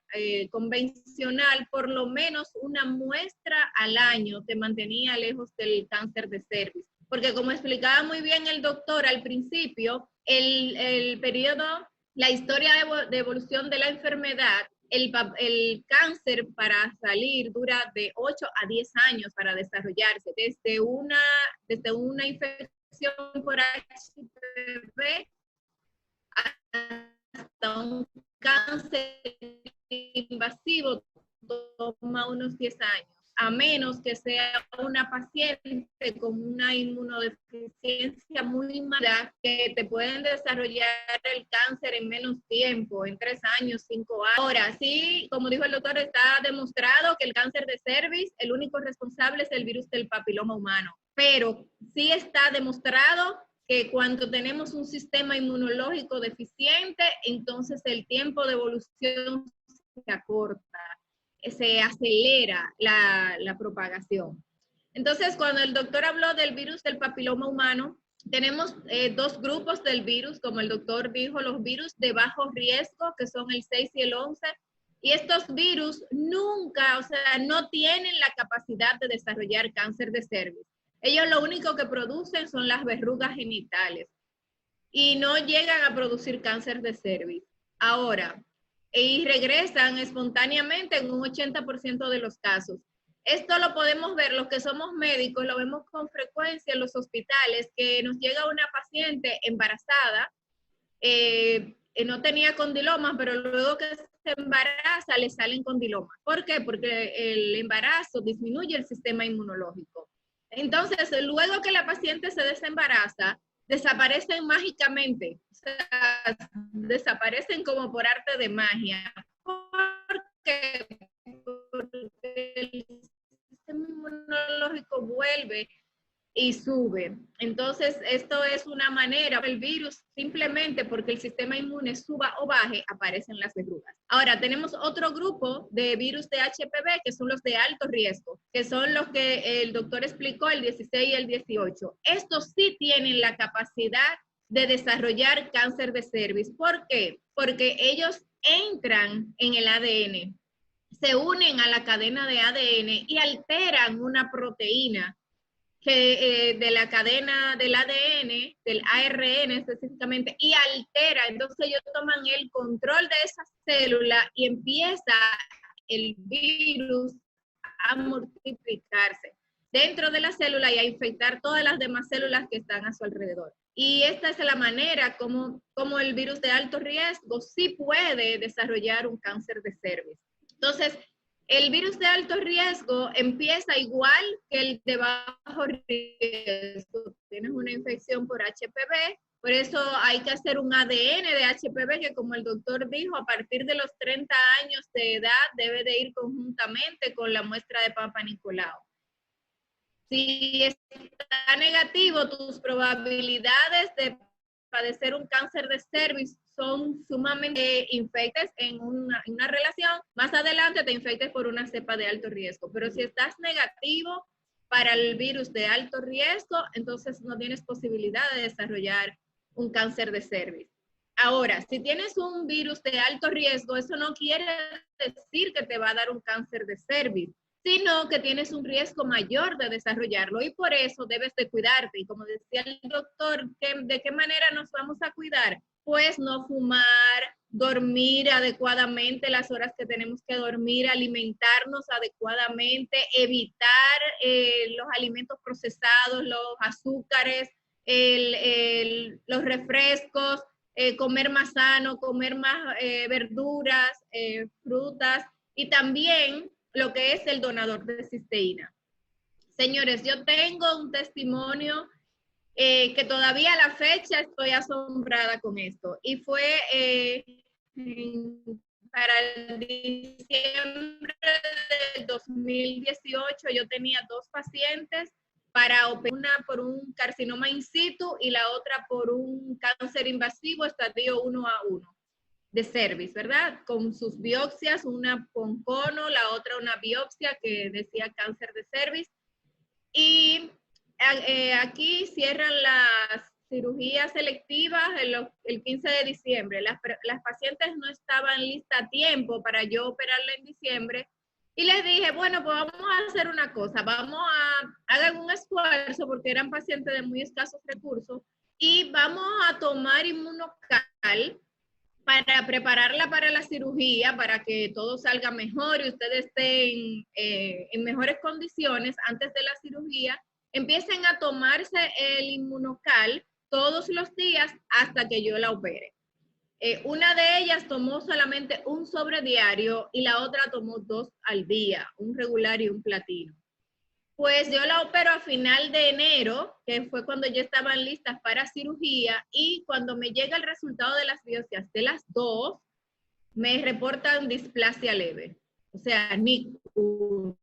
convencional, por lo menos una muestra al año te mantenía lejos del cáncer de cervix. Porque como explicaba muy bien el doctor al principio, el periodo, la historia de evolución de la enfermedad, el cáncer para salir dura de 8 a 10 años para desarrollarse, desde una infección por HPV hasta un cáncer invasivo, toma unos 10 años. A menos que sea una paciente con una inmunodeficiencia muy mala, que te pueden desarrollar el cáncer en menos tiempo, en 3 años, 5 años. Ahora, sí, como dijo el doctor, está demostrado que el cáncer de cervix, el único responsable es el virus del papiloma humano. Pero sí está demostrado que cuando tenemos un sistema inmunológico deficiente, entonces el tiempo de evolución se acorta, se acelera la propagación. Entonces, cuando el doctor habló del virus del papiloma humano, tenemos 2 grupos del virus, como el doctor dijo, los virus de bajo riesgo, que son el 6 y el 11, y estos virus nunca, o sea, no tienen la capacidad de desarrollar cáncer de cervix. Ellos lo único que producen son las verrugas genitales y no llegan a producir cáncer de cervix. Ahora, y regresan espontáneamente en un 80% de los casos. Esto lo podemos ver, los que somos médicos, lo vemos con frecuencia en los hospitales, que nos llega una paciente embarazada, no tenía condilomas, pero luego que se embaraza le salen condilomas. ¿Por qué? Porque el embarazo disminuye el sistema inmunológico. Entonces, luego que la paciente se desembaraza, desaparecen mágicamente, o sea, desaparecen como por arte de magia. Porque el sistema inmunológico vuelve y sube. Entonces, esto es una manera, el virus, simplemente porque el sistema inmune suba o baje, aparecen las verrugas. Ahora, tenemos otro grupo de virus de HPV, que son los de alto riesgo, que son los que el doctor explicó, el 16 y el 18. Estos sí tienen la capacidad de desarrollar cáncer de cervix. ¿Por qué? Porque ellos entran en el ADN, se unen a la cadena de ADN y alteran una proteína que, de la cadena del ADN, del ARN específicamente, y altera. Entonces ellos toman el control de esa célula y empieza el virus a multiplicarse dentro de la célula y a infectar todas las demás células que están a su alrededor. Y esta es la manera como el virus de alto riesgo sí puede desarrollar un cáncer de cervix. Entonces, el virus de alto riesgo empieza igual que el de bajo riesgo. Tienes una infección por HPV, por eso hay que hacer un ADN de HPV que, como el doctor dijo, a partir de los 30 años de edad debe de ir conjuntamente con la muestra de Papá Nicolau. Si está negativo, tus probabilidades de padecer un cáncer de cervix son sumamente infectes en una relación. Más adelante te infectes por una cepa de alto riesgo. Pero si estás negativo para el virus de alto riesgo, entonces no tienes posibilidad de desarrollar un cáncer de cervix. Ahora, si tienes un virus de alto riesgo, eso no quiere decir que te va a dar un cáncer de cervix. sino que tienes un riesgo mayor de desarrollarlo y por eso debes de cuidarte. Y como decía el doctor, ¿de qué manera nos vamos a cuidar? Pues no fumar, dormir adecuadamente las horas que tenemos que dormir, alimentarnos adecuadamente, evitar los alimentos procesados, los azúcares, los refrescos, comer más sano, comer más verduras, frutas y también lo que es el donador de cisteína. Señores, yo tengo un testimonio que todavía a la fecha estoy asombrada con esto. Y fue para el diciembre del 2018, yo tenía 2 pacientes para operar, una por un carcinoma in situ y la otra por un cáncer invasivo estadio 1A1 de cervix, ¿verdad? Con sus biopsias, una con cono, la otra una biopsia que decía cáncer de cervix. Y aquí cierran las cirugías selectivas el 15 de diciembre. Las pacientes no estaban listas a tiempo para yo operarla en diciembre. Y les dije, bueno, pues vamos a hacer una cosa, hagan un esfuerzo porque eran pacientes de muy escasos recursos y vamos a tomar Inmunocal para prepararla para la cirugía, para que todo salga mejor y ustedes estén en mejores condiciones antes de la cirugía. Empiecen a tomarse el Inmunocal todos los días hasta que yo la opere. Una de ellas tomó solamente un sobre diario y la otra tomó 2 al día, un regular y un platino. Pues yo la opero a final de enero, que fue cuando ya estaban listas para cirugía, y cuando me llega el resultado de las biopsias de las 2, me reportan displasia leve, o sea, ni uno.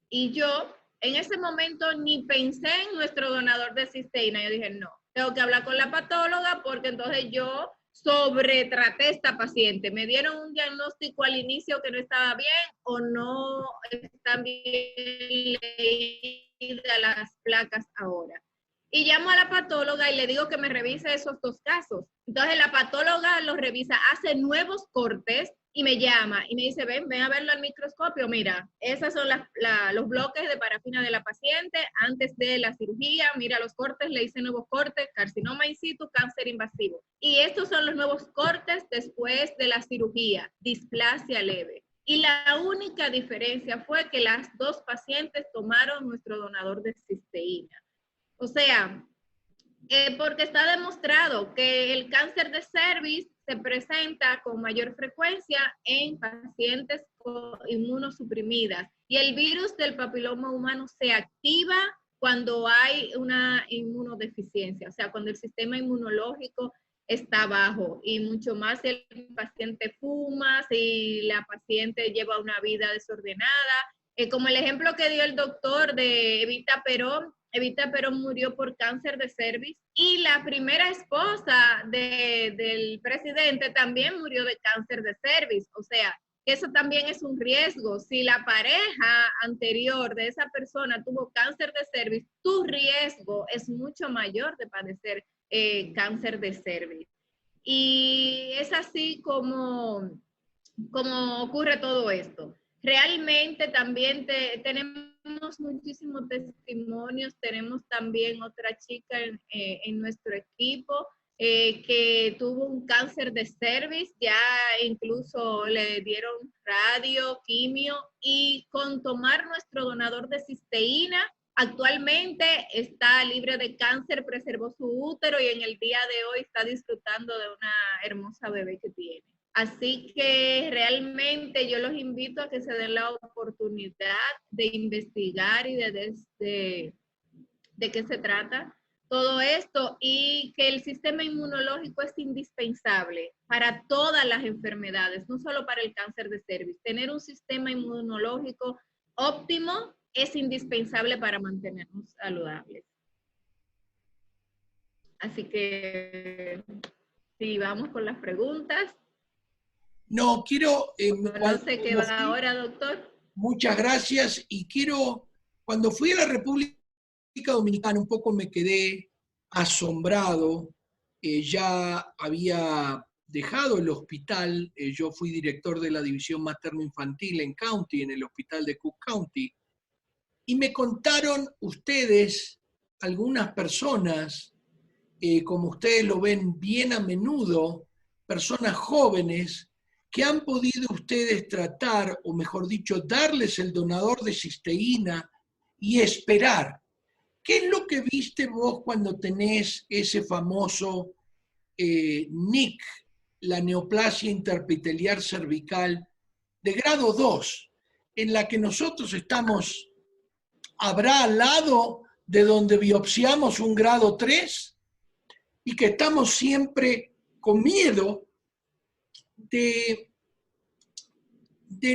Y yo en ese momento ni pensé en nuestro donador de cisteína. Yo dije, no, tengo que hablar con la patóloga porque entonces yo sobretraté a esta paciente. Me dieron un diagnóstico al inicio que no estaba bien o no están bien leídas las placas ahora. Y llamo a la patóloga y le digo que me revise esos 2 casos. Entonces la patóloga los revisa, hace nuevos cortes y me llama y me dice, ven a verlo al microscopio. Mira, esos son los bloques de parafina de la paciente antes de la cirugía. Mira los cortes, le hice nuevos cortes, carcinoma in situ, cáncer invasivo. Y estos son los nuevos cortes después de la cirugía, displasia leve. Y la única diferencia fue que las 2 pacientes tomaron nuestro donador de cisteína. O sea, porque está demostrado que el cáncer de cervix se presenta con mayor frecuencia en pacientes inmunosuprimidas y el virus del papiloma humano se activa cuando hay una inmunodeficiencia, o sea, cuando el sistema inmunológico está bajo y mucho más si el paciente fuma, si la paciente lleva una vida desordenada, como el ejemplo que dio el doctor de Evita Perón. Evita Perón murió por cáncer de cervix y la primera esposa del presidente también murió de cáncer de cervix. O sea, eso también es un riesgo. Si la pareja anterior de esa persona tuvo cáncer de cervix, tu riesgo es mucho mayor de padecer cáncer de cervix. Y es así como ocurre todo esto. Realmente también tenemos muchísimos testimonios, tenemos también otra chica en nuestro equipo que tuvo un cáncer de cervix, ya incluso le dieron radio, quimio, y con tomar nuestro donador de cisteína, actualmente está libre de cáncer, preservó su útero y en el día de hoy está disfrutando de una hermosa bebé que tiene. Así que realmente yo los invito a que se den la oportunidad de investigar y de qué se trata todo esto y que el sistema inmunológico es indispensable para todas las enfermedades, no solo para el cáncer de cervix. Tener un sistema inmunológico óptimo es indispensable para mantenernos saludables. Así que, sí, vamos con las preguntas. No, quiero... no sé qué va ahora, doctor. Muchas gracias. Y quiero, cuando fui a la República Dominicana, un poco me quedé asombrado. Ya había dejado el hospital, yo fui director de la división materno-infantil en County, en el hospital de Cook County, y me contaron ustedes, algunas personas, como ustedes lo ven bien a menudo, personas jóvenes, que han podido ustedes tratar, o mejor dicho, darles el donador de cisteína y esperar. ¿Qué es lo que viste vos cuando tenés ese famoso NIC, la neoplasia interepiteliar cervical de grado 2, en la que nosotros estamos, habrá al lado de donde biopsiamos un grado 3 y que estamos siempre con miedo de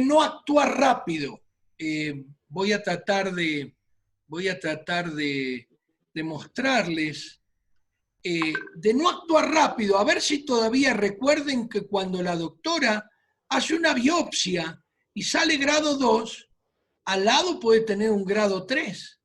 no actuar rápido? Voy a tratar de mostrarles, de no actuar rápido, a ver si todavía recuerden que cuando la doctora hace una biopsia y sale grado 2, al lado puede tener un grado 3.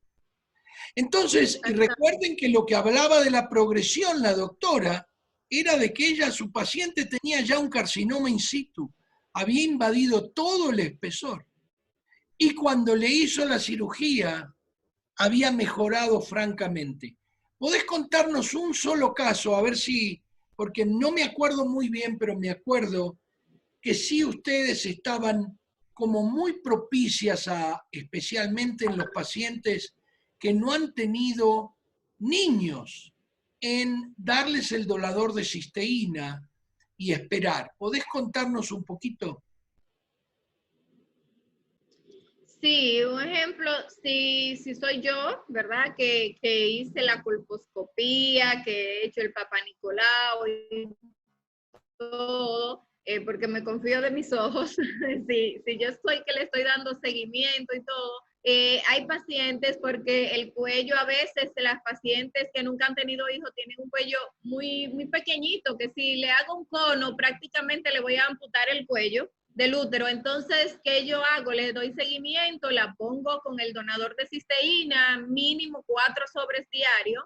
Entonces, y recuerden que lo que hablaba de la progresión la doctora era de que ella, su paciente, tenía ya un carcinoma in situ, había invadido todo el espesor. Y cuando le hizo la cirugía, había mejorado francamente. ¿Podés contarnos un solo caso? A ver si, porque no me acuerdo muy bien, pero me acuerdo que sí ustedes estaban como muy propicias especialmente en los pacientes que no han tenido niños, en darles el donador de cisteína y esperar. ¿Podés contarnos un poquito? Sí, un ejemplo, si soy yo, ¿verdad? Que hice la colposcopía, que he hecho el Papá Nicolau y todo, porque me confío de mis ojos. si yo soy que le estoy dando seguimiento y todo, hay pacientes, porque el cuello a veces de las pacientes que nunca han tenido hijos tienen un cuello muy, muy pequeñito, que si le hago un cono prácticamente le voy a amputar el cuello del útero. Entonces, ¿qué yo hago? Le doy seguimiento, la pongo con el donador de cisteína, mínimo 4 sobres diarios,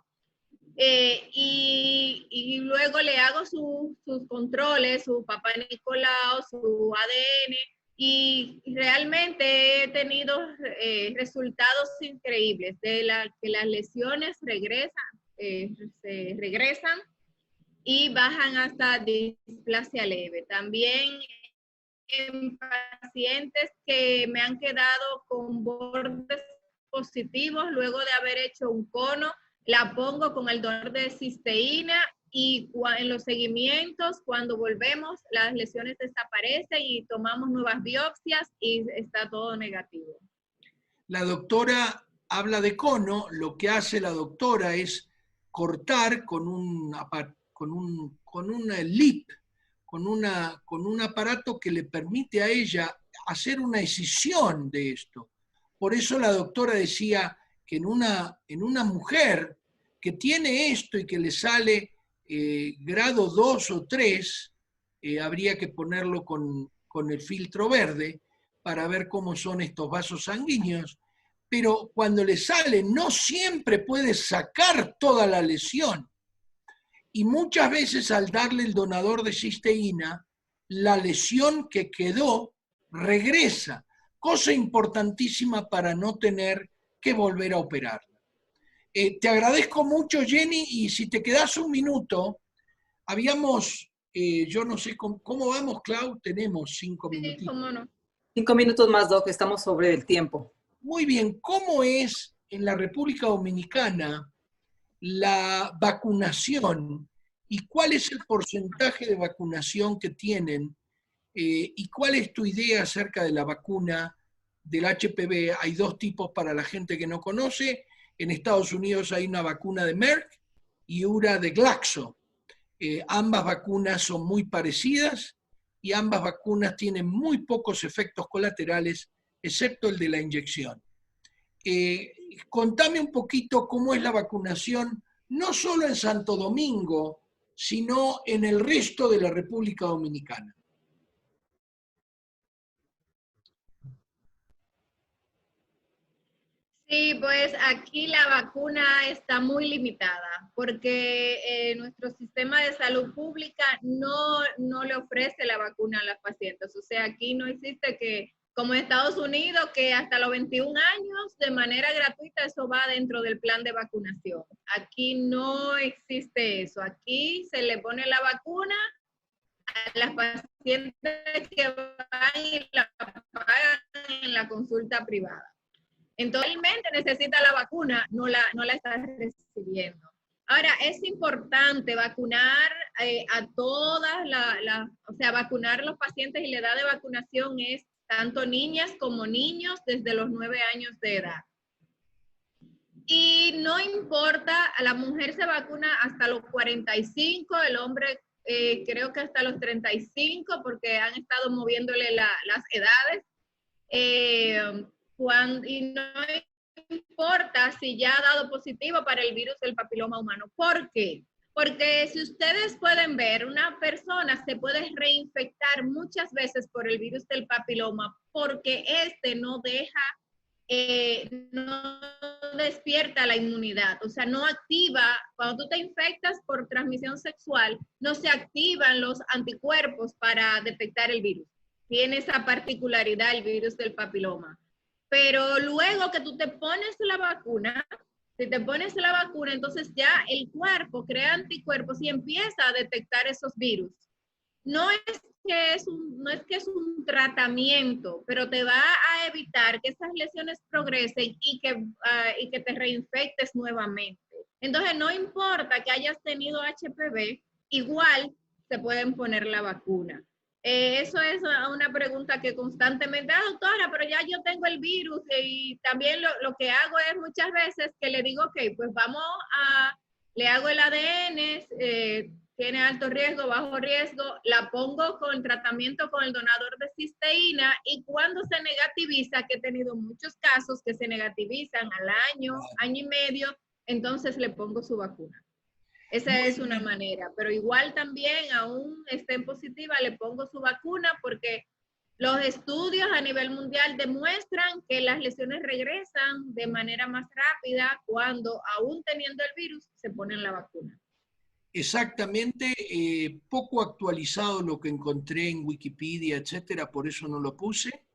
y luego le hago sus controles, su Papá Nicolau, su ADN, y realmente he tenido resultados increíbles de que las lesiones se regresan y bajan hasta displasia leve. También en pacientes que me han quedado con bordes positivos luego de haber hecho un cono, la pongo con el donador de cisteína y en los seguimientos, cuando volvemos, las lesiones desaparecen y tomamos nuevas biopsias y está todo negativo. La doctora habla de cono, lo que hace la doctora es cortar con un lip, con un aparato que le permite a ella hacer una escisión de esto. Por eso la doctora decía que en una mujer que tiene esto y que le sale grado 2 o 3, habría que ponerlo con el filtro verde para ver cómo son estos vasos sanguíneos, pero cuando le sale no siempre puede sacar toda la lesión. Y muchas veces al darle el donador de cisteína, la lesión que quedó regresa, cosa importantísima para no tener que volver a operarla. Te agradezco mucho, Jenny, y si te quedas un minuto, habíamos, yo no sé cómo vamos, Clau, tenemos 5 minutitos. Sí, cómo no. 5 minutos más, Doc, estamos sobre el tiempo. Muy bien, ¿cómo es en la República Dominicana la vacunación y cuál es el porcentaje de vacunación que tienen y cuál es tu idea acerca de la vacuna del HPV? Hay 2 tipos para la gente que no conoce. En Estados Unidos hay una vacuna de Merck y una de Glaxo. Ambas vacunas son muy parecidas y ambas vacunas tienen muy pocos efectos colaterales, excepto el de la inyección. Contame un poquito cómo es la vacunación, no solo en Santo Domingo, sino en el resto de la República Dominicana. Sí, pues aquí la vacuna está muy limitada porque nuestro sistema de salud pública no le ofrece la vacuna a las pacientes. O sea, aquí no existe que, como en Estados Unidos, que hasta los 21 años de manera gratuita eso va dentro del plan de vacunación. Aquí no existe eso. Aquí se le pone la vacuna a las pacientes que van y la pagan en la consulta privada. Entonces, realmente necesita la vacuna, no la está recibiendo. Ahora, es importante vacunar a todas o sea, vacunar a los pacientes y la edad de vacunación es tanto niñas como niños desde los 9 años de edad. Y no importa, a la mujer se vacuna hasta los 45, el hombre creo que hasta los 35, porque han estado moviéndole las edades. Y no importa si ya ha dado positivo para el virus del papiloma humano. ¿Por qué? Porque si ustedes pueden ver, una persona se puede reinfectar muchas veces por el virus del papiloma porque este no despierta la inmunidad, o sea, no activa, cuando tú te infectas por transmisión sexual, no se activan los anticuerpos para detectar el virus. Tiene esa particularidad el virus del papiloma. Pero luego que tú te pones la vacuna, si te pones la vacuna, entonces ya el cuerpo crea anticuerpos y empieza a detectar esos virus. No es que es un tratamiento, pero te va a evitar que esas lesiones progresen y que te reinfectes nuevamente. Entonces, no importa que hayas tenido HPV, igual se pueden poner la vacuna. Eso es una pregunta que constantemente, doctora, pero ya yo tengo el virus y también lo que hago es muchas veces que le digo, ok, pues le hago el ADN, tiene alto riesgo, bajo riesgo, la pongo con tratamiento con el donador de cisteína y cuando se negativiza, que he tenido muchos casos que se negativizan al año y medio, entonces le pongo su vacuna. Esa es una manera, pero igual también, aún estén positiva, le pongo su vacuna porque los estudios a nivel mundial demuestran que las lesiones regresan de manera más rápida cuando, aún teniendo el virus, se ponen la vacuna. Exactamente, poco actualizado lo que encontré en Wikipedia, etcétera, por eso no lo puse.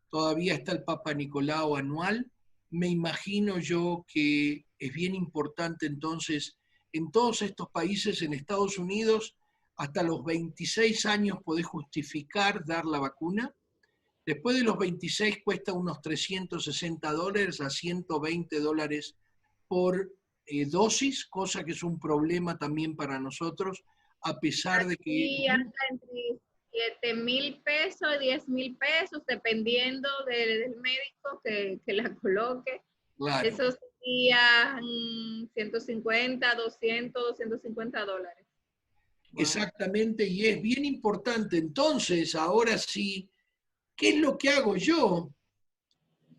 Todavía está el Papa Nicolau anual. Me imagino yo que es bien importante entonces, en todos estos países, en Estados Unidos, hasta los 26 años podés justificar dar la vacuna. Después de los 26 cuesta unos $360 a $120 por dosis, cosa que es un problema también para nosotros, a pesar de que... Sí, hasta entre 7,000 pesos, 10,000 pesos, dependiendo del médico que la coloque. Claro. Eso sería 150, 200, $250. Wow. Exactamente, y es bien importante. Entonces, ahora sí, ¿qué es lo que hago yo?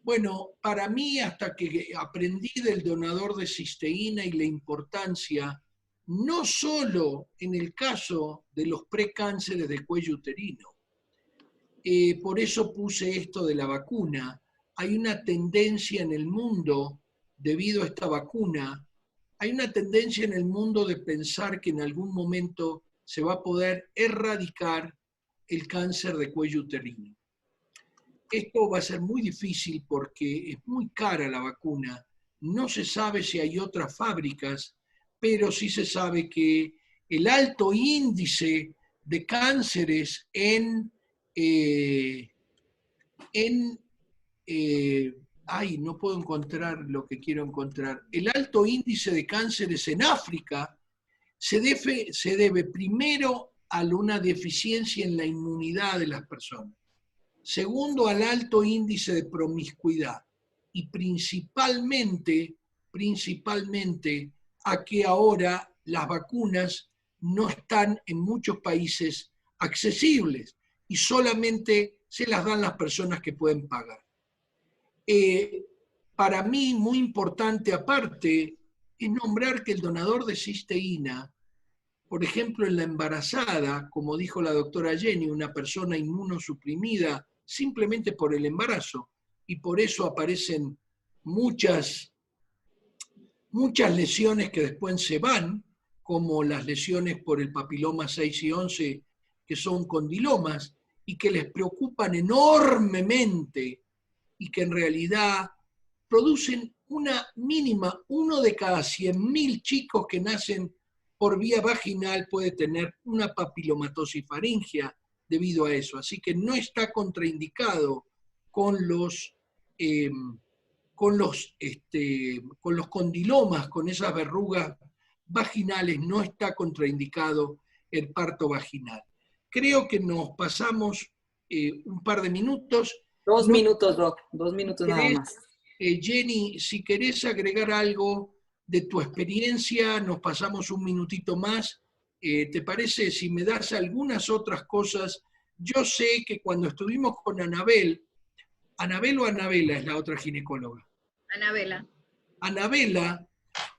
Bueno, para mí, hasta que aprendí del donador de cisteína y la importancia, no solo en el caso de los precánceres de cuello uterino, por eso puse esto de la vacuna. Hay una tendencia en el mundo, debido a esta vacuna, hay una tendencia en el mundo de pensar que en algún momento se va a poder erradicar el cáncer de cuello uterino. Esto va a ser muy difícil porque es muy cara la vacuna. No se sabe si hay otras fábricas, pero sí se sabe que el alto índice de cánceres no puedo encontrar lo que quiero encontrar. El alto índice de cánceres en África se debe primero a una deficiencia en la inmunidad de las personas. Segundo, al alto índice de promiscuidad y principalmente a que ahora las vacunas no están en muchos países accesibles y solamente se las dan las personas que pueden pagar. Para mí, muy importante aparte, es nombrar que el donador de cisteína, por ejemplo, en la embarazada, como dijo la doctora Jenny, una persona inmunosuprimida simplemente por el embarazo, y por eso aparecen muchas lesiones que después se van, como las lesiones por el papiloma 6 y 11, que son condilomas, y que les preocupan enormemente, y que en realidad producen una mínima, uno de cada 100.000 chicos que nacen por vía vaginal puede tener una papilomatosis faríngea debido a eso. Así que no está contraindicado con los condilomas, con esas verrugas vaginales, no está contraindicado el parto vaginal. Creo que nos pasamos un par de minutos. 2 minutos, Doc, 2 minutos nada más. Jenny, si querés agregar algo de tu experiencia, nos pasamos un minutito más. ¿Te parece si me das algunas otras cosas? Yo sé que cuando estuvimos con Anabel o Anabela es la otra ginecóloga. Anabela. Anabela,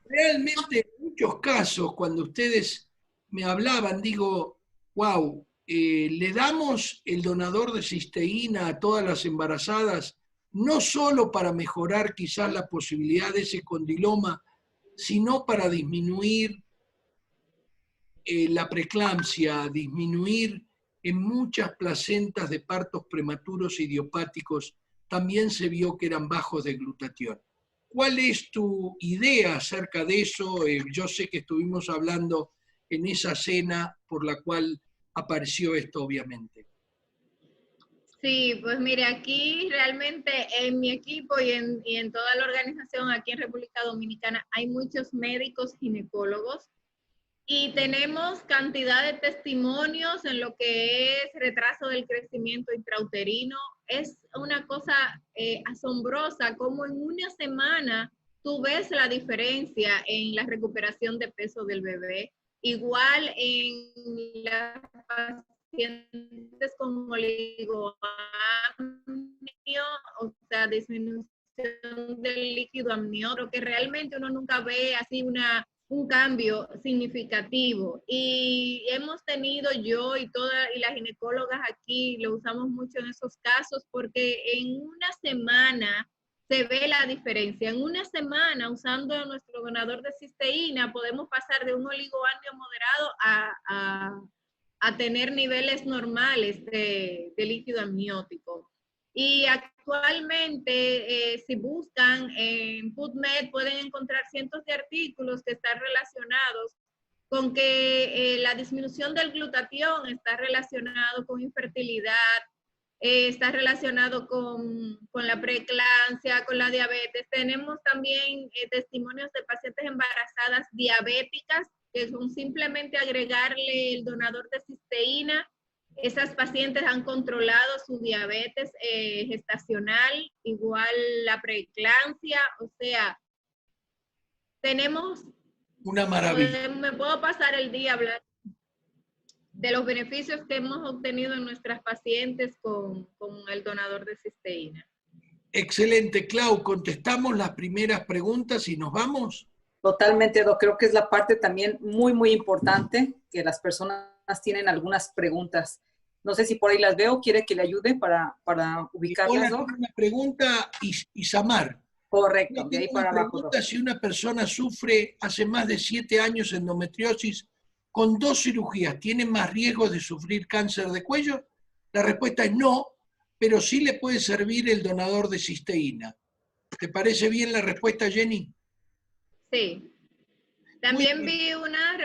realmente en muchos casos, cuando ustedes me hablaban, digo, wow, le damos el donador de cisteína a todas las embarazadas, no solo para mejorar quizás la posibilidad de ese condiloma, sino para disminuir la preeclampsia, disminuir en muchas placentas de partos prematuros idiopáticos, también se vio que eran bajos de glutatión. ¿Cuál es tu idea acerca de eso? Yo sé que estuvimos hablando en esa cena por la cual apareció esto, obviamente. Sí, pues mire, aquí realmente en mi equipo y en toda la organización aquí en República Dominicana hay muchos médicos ginecólogos y tenemos cantidad de testimonios en lo que es retraso del crecimiento intrauterino. Es una cosa asombrosa como en una semana tú ves la diferencia en la recuperación de peso del bebé. Igual en las pacientes con oligoamnio, o sea, disminución del líquido amniótico, que realmente uno nunca ve así un cambio significativo. Y hemos tenido yo y las ginecólogas aquí, lo usamos mucho en esos casos, porque en una semana se ve la diferencia. En una semana, usando nuestro donador de cisteína, podemos pasar de un oligoamnio moderado a tener niveles normales de líquido amniótico. Y actualmente, si buscan en PubMed, pueden encontrar cientos de artículos que están relacionados con que la disminución del glutatión está relacionado con infertilidad, está relacionado con la preeclampsia, con la diabetes. Tenemos también testimonios de pacientes embarazadas diabéticas, que son simplemente agregarle el donador de cisteína. Esas pacientes han controlado su diabetes gestacional, igual la preeclampsia, o sea, tenemos... Una maravilla. Me puedo pasar el día hablando de los beneficios que hemos obtenido en nuestras pacientes con el donador de cisteína. Excelente, Clau. Contestamos las primeras preguntas y nos vamos. Totalmente, Doc. Creo que es la parte también muy, muy importante, que las personas tienen algunas preguntas. No sé si por ahí las veo. ¿Quiere que le ayude para ubicarlas, Doc? Una pregunta, Isamar. Correcto, de ahí para abajo, Doc. Si una persona sufre hace más de 7 años endometriosis con 2 cirugías, ¿tiene más riesgo de sufrir cáncer de cuello? La respuesta es no, pero sí le puede servir el donador de cisteína. ¿Te parece bien la respuesta, Jenny? Sí. También vi una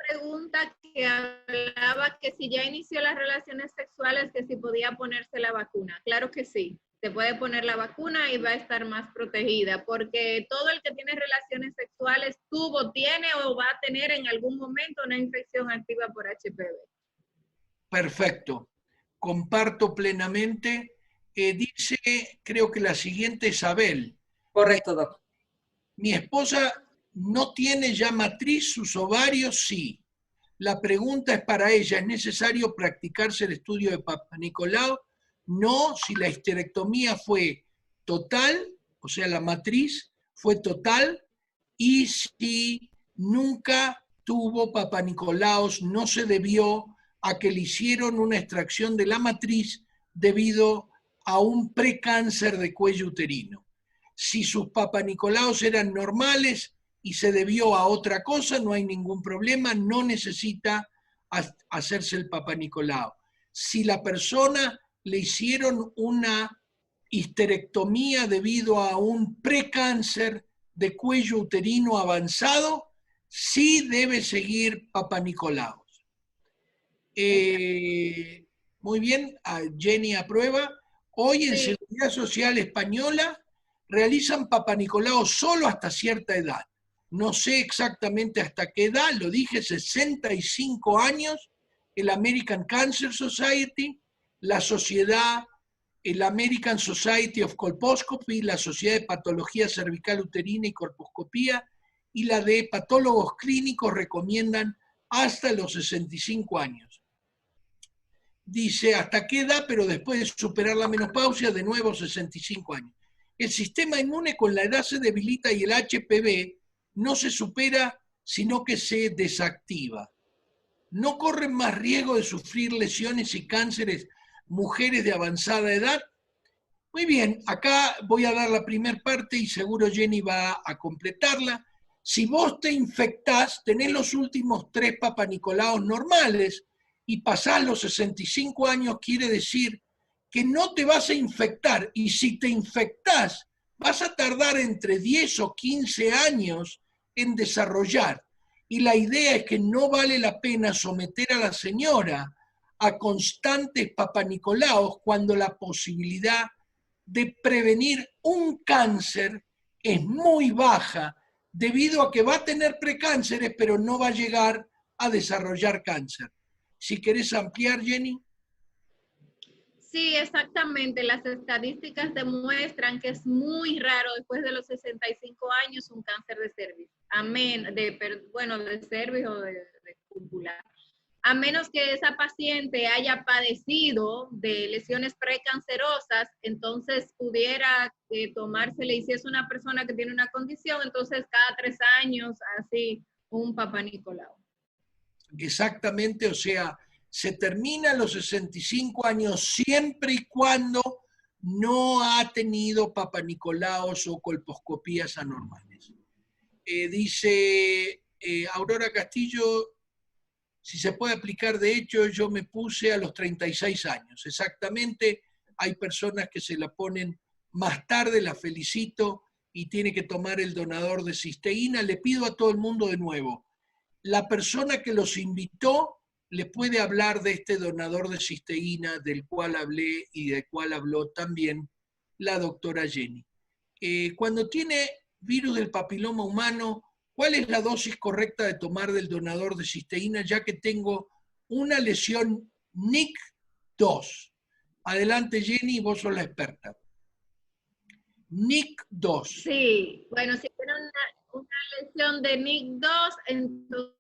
pregunta que hablaba que si ya inició las relaciones sexuales, que si podía ponerse la vacuna. Claro que sí. Se puede poner la vacuna y va a estar más protegida, porque todo el que tiene relaciones sexuales tiene o va a tener en algún momento una infección activa por HPV. Perfecto. Comparto plenamente. Dice, creo que la siguiente es Abel. Correcto, Doc. Mi esposa no tiene ya matriz, sus ovarios sí. La pregunta es para ella, ¿es necesario practicarse el estudio de Papanicolau? No, si la histerectomía fue total, o sea, la matriz fue total, y si nunca tuvo Papanicolaos, no se debió a que le hicieron una extracción de la matriz debido a un precáncer de cuello uterino. Si sus papanicolaos eran normales y se debió a otra cosa, no hay ningún problema, no necesita hacerse el papanicolao. Si la persona le hicieron una histerectomía debido a un precáncer de cuello uterino avanzado, sí debe seguir papanicolaos. Muy bien, Jenny aprueba. Hoy en Sí. Seguridad Social Española realizan papanicolaos solo hasta cierta edad. No sé exactamente hasta qué edad, lo dije, 65 años, el American Cancer Society, la sociedad, el American Society of Colposcopy, la Sociedad de Patología Cervical Uterina y Colposcopía, y la de Patólogos Clínicos recomiendan hasta los 65 años. Dice hasta qué edad, pero después de superar la menopausia, de nuevo 65 años. El sistema inmune con la edad se debilita y el HPV no se supera, sino que se desactiva. ¿No corren más riesgo de sufrir lesiones y cánceres mujeres de avanzada edad? Muy bien, acá voy a dar la primera parte y seguro Jenny va a completarla. Si vos te infectás, tenés los últimos 3 papanicolaos normales y pasás los 65 años, quiere decir que no te vas a infectar. Y si te infectás, vas a tardar entre 10 o 15 años en desarrollar. Y la idea es que no vale la pena someter a la señora a constantes papanicolaos cuando la posibilidad de prevenir un cáncer es muy baja, debido a que va a tener precánceres, pero no va a llegar a desarrollar cáncer. Si querés ampliar, Jenny. Sí, exactamente. Las estadísticas demuestran que es muy raro después de los 65 años un cáncer de cervix, de cervix o de cupular. A menos que esa paciente haya padecido de lesiones precancerosas, entonces pudiera tomársele, y si es una persona que tiene una condición, entonces cada 3 años, así, un papanicolao. Exactamente, o sea, se termina a los 65 años siempre y cuando no ha tenido papanicolaos o colposcopías anormales. Dice Aurora Castillo, si se puede aplicar, de hecho, yo me puse a los 36 años. Exactamente, hay personas que se la ponen más tarde, la felicito, y tiene que tomar el donador de cisteína. Le pido a todo el mundo de nuevo, la persona que los invitó le puede hablar de este donador de cisteína del cual hablé y del cual habló también la doctora Jenny. Cuando tiene virus del papiloma humano, ¿cuál es la dosis correcta de tomar del donador de cisteína, ya que tengo una lesión NIC2? Adelante, Jenny, vos sos la experta. NIC2. Sí, bueno, si tiene una lesión de NIC2, entonces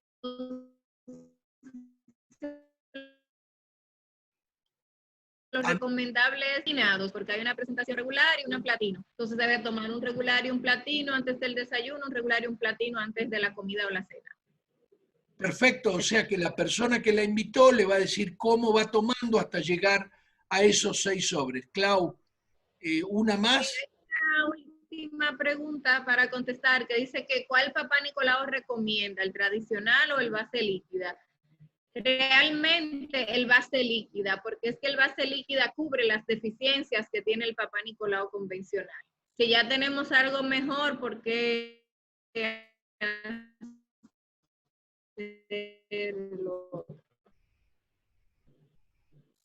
lo recomendable es finados, porque hay una presentación regular y una platino. Entonces debe tomar un regular y un platino antes del desayuno, un regular y un platino antes de la comida o la cena. Perfecto, o sea que la persona que la invitó le va a decir cómo va tomando hasta llegar a esos 6 sobres. Clau, una más. Una última pregunta para contestar, que dice que ¿cuál papanicolao recomienda, el tradicional o el base líquida? Realmente el base líquida, porque es que el base líquida cubre las deficiencias que tiene el papanicolao convencional. Si ya tenemos algo mejor, porque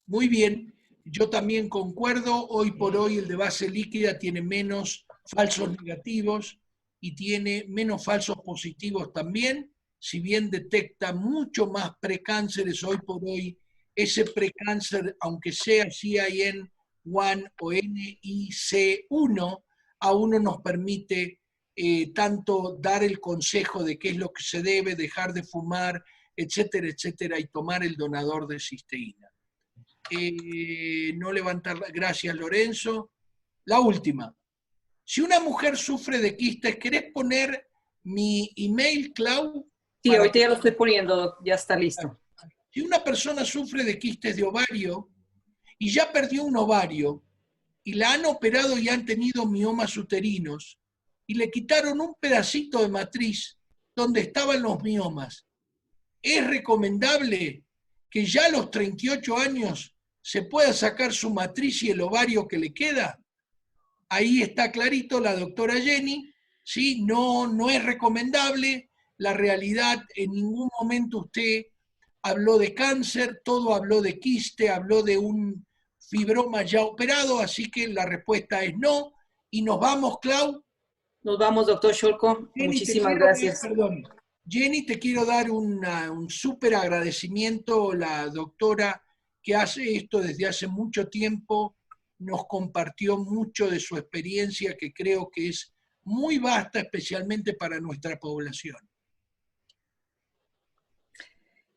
Muy bien, yo también concuerdo. Hoy por hoy el de base líquida tiene menos falsos negativos y tiene menos falsos positivos también. Si bien detecta mucho más precánceres hoy por hoy, ese precáncer, aunque sea CIN-1 o NIC1, aún no nos permite tanto dar el consejo de qué es lo que se debe, dejar de fumar, etcétera, etcétera, y tomar el donador de cisteína. No levantar, gracias Lorenzo. La última. Si una mujer sufre de quistes, ¿querés poner mi email, Clau? Sí, ahorita ya lo estoy poniendo, ya está listo. Si una persona sufre de quistes de ovario y ya perdió un ovario, y la han operado y han tenido miomas uterinos y le quitaron un pedacito de matriz donde estaban los miomas. ¿Es recomendable que ya a los 38 años se pueda sacar su matriz y el ovario que le queda? Ahí está clarito la doctora Jenny, ¿sí? No es recomendable. La realidad, en ningún momento usted habló de cáncer, todo habló de quiste, habló de un fibroma ya operado, así que la respuesta es no. Y nos vamos, Clau. Nos vamos, doctor Scholko. Muchísimas gracias. Perdón. Jenny, te quiero dar un súper agradecimiento. La doctora que hace esto desde hace mucho tiempo nos compartió mucho de su experiencia, que creo que es muy vasta, especialmente para nuestra población.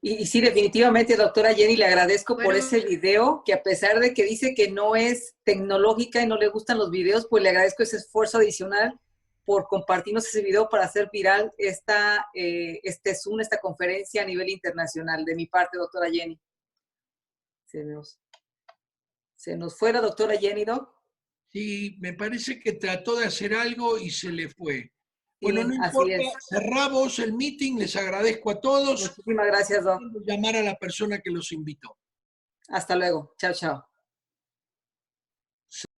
Y sí, definitivamente, doctora Jenny, le agradezco por ese video, que a pesar de que dice que no es tecnológica y no le gustan los videos, pues le agradezco ese esfuerzo adicional por compartirnos ese video para hacer viral este Zoom, esta conferencia a nivel internacional. De mi parte, doctora Jenny. Se nos fue la doctora Jenny, ¿no? Sí, me parece que trató de hacer algo y se le fue. Sí, bueno, no importa, cerramos el meeting, les agradezco a todos. Muchísimas gracias, Doc. Llamar a la persona que los invitó. Hasta luego. Chao, chao.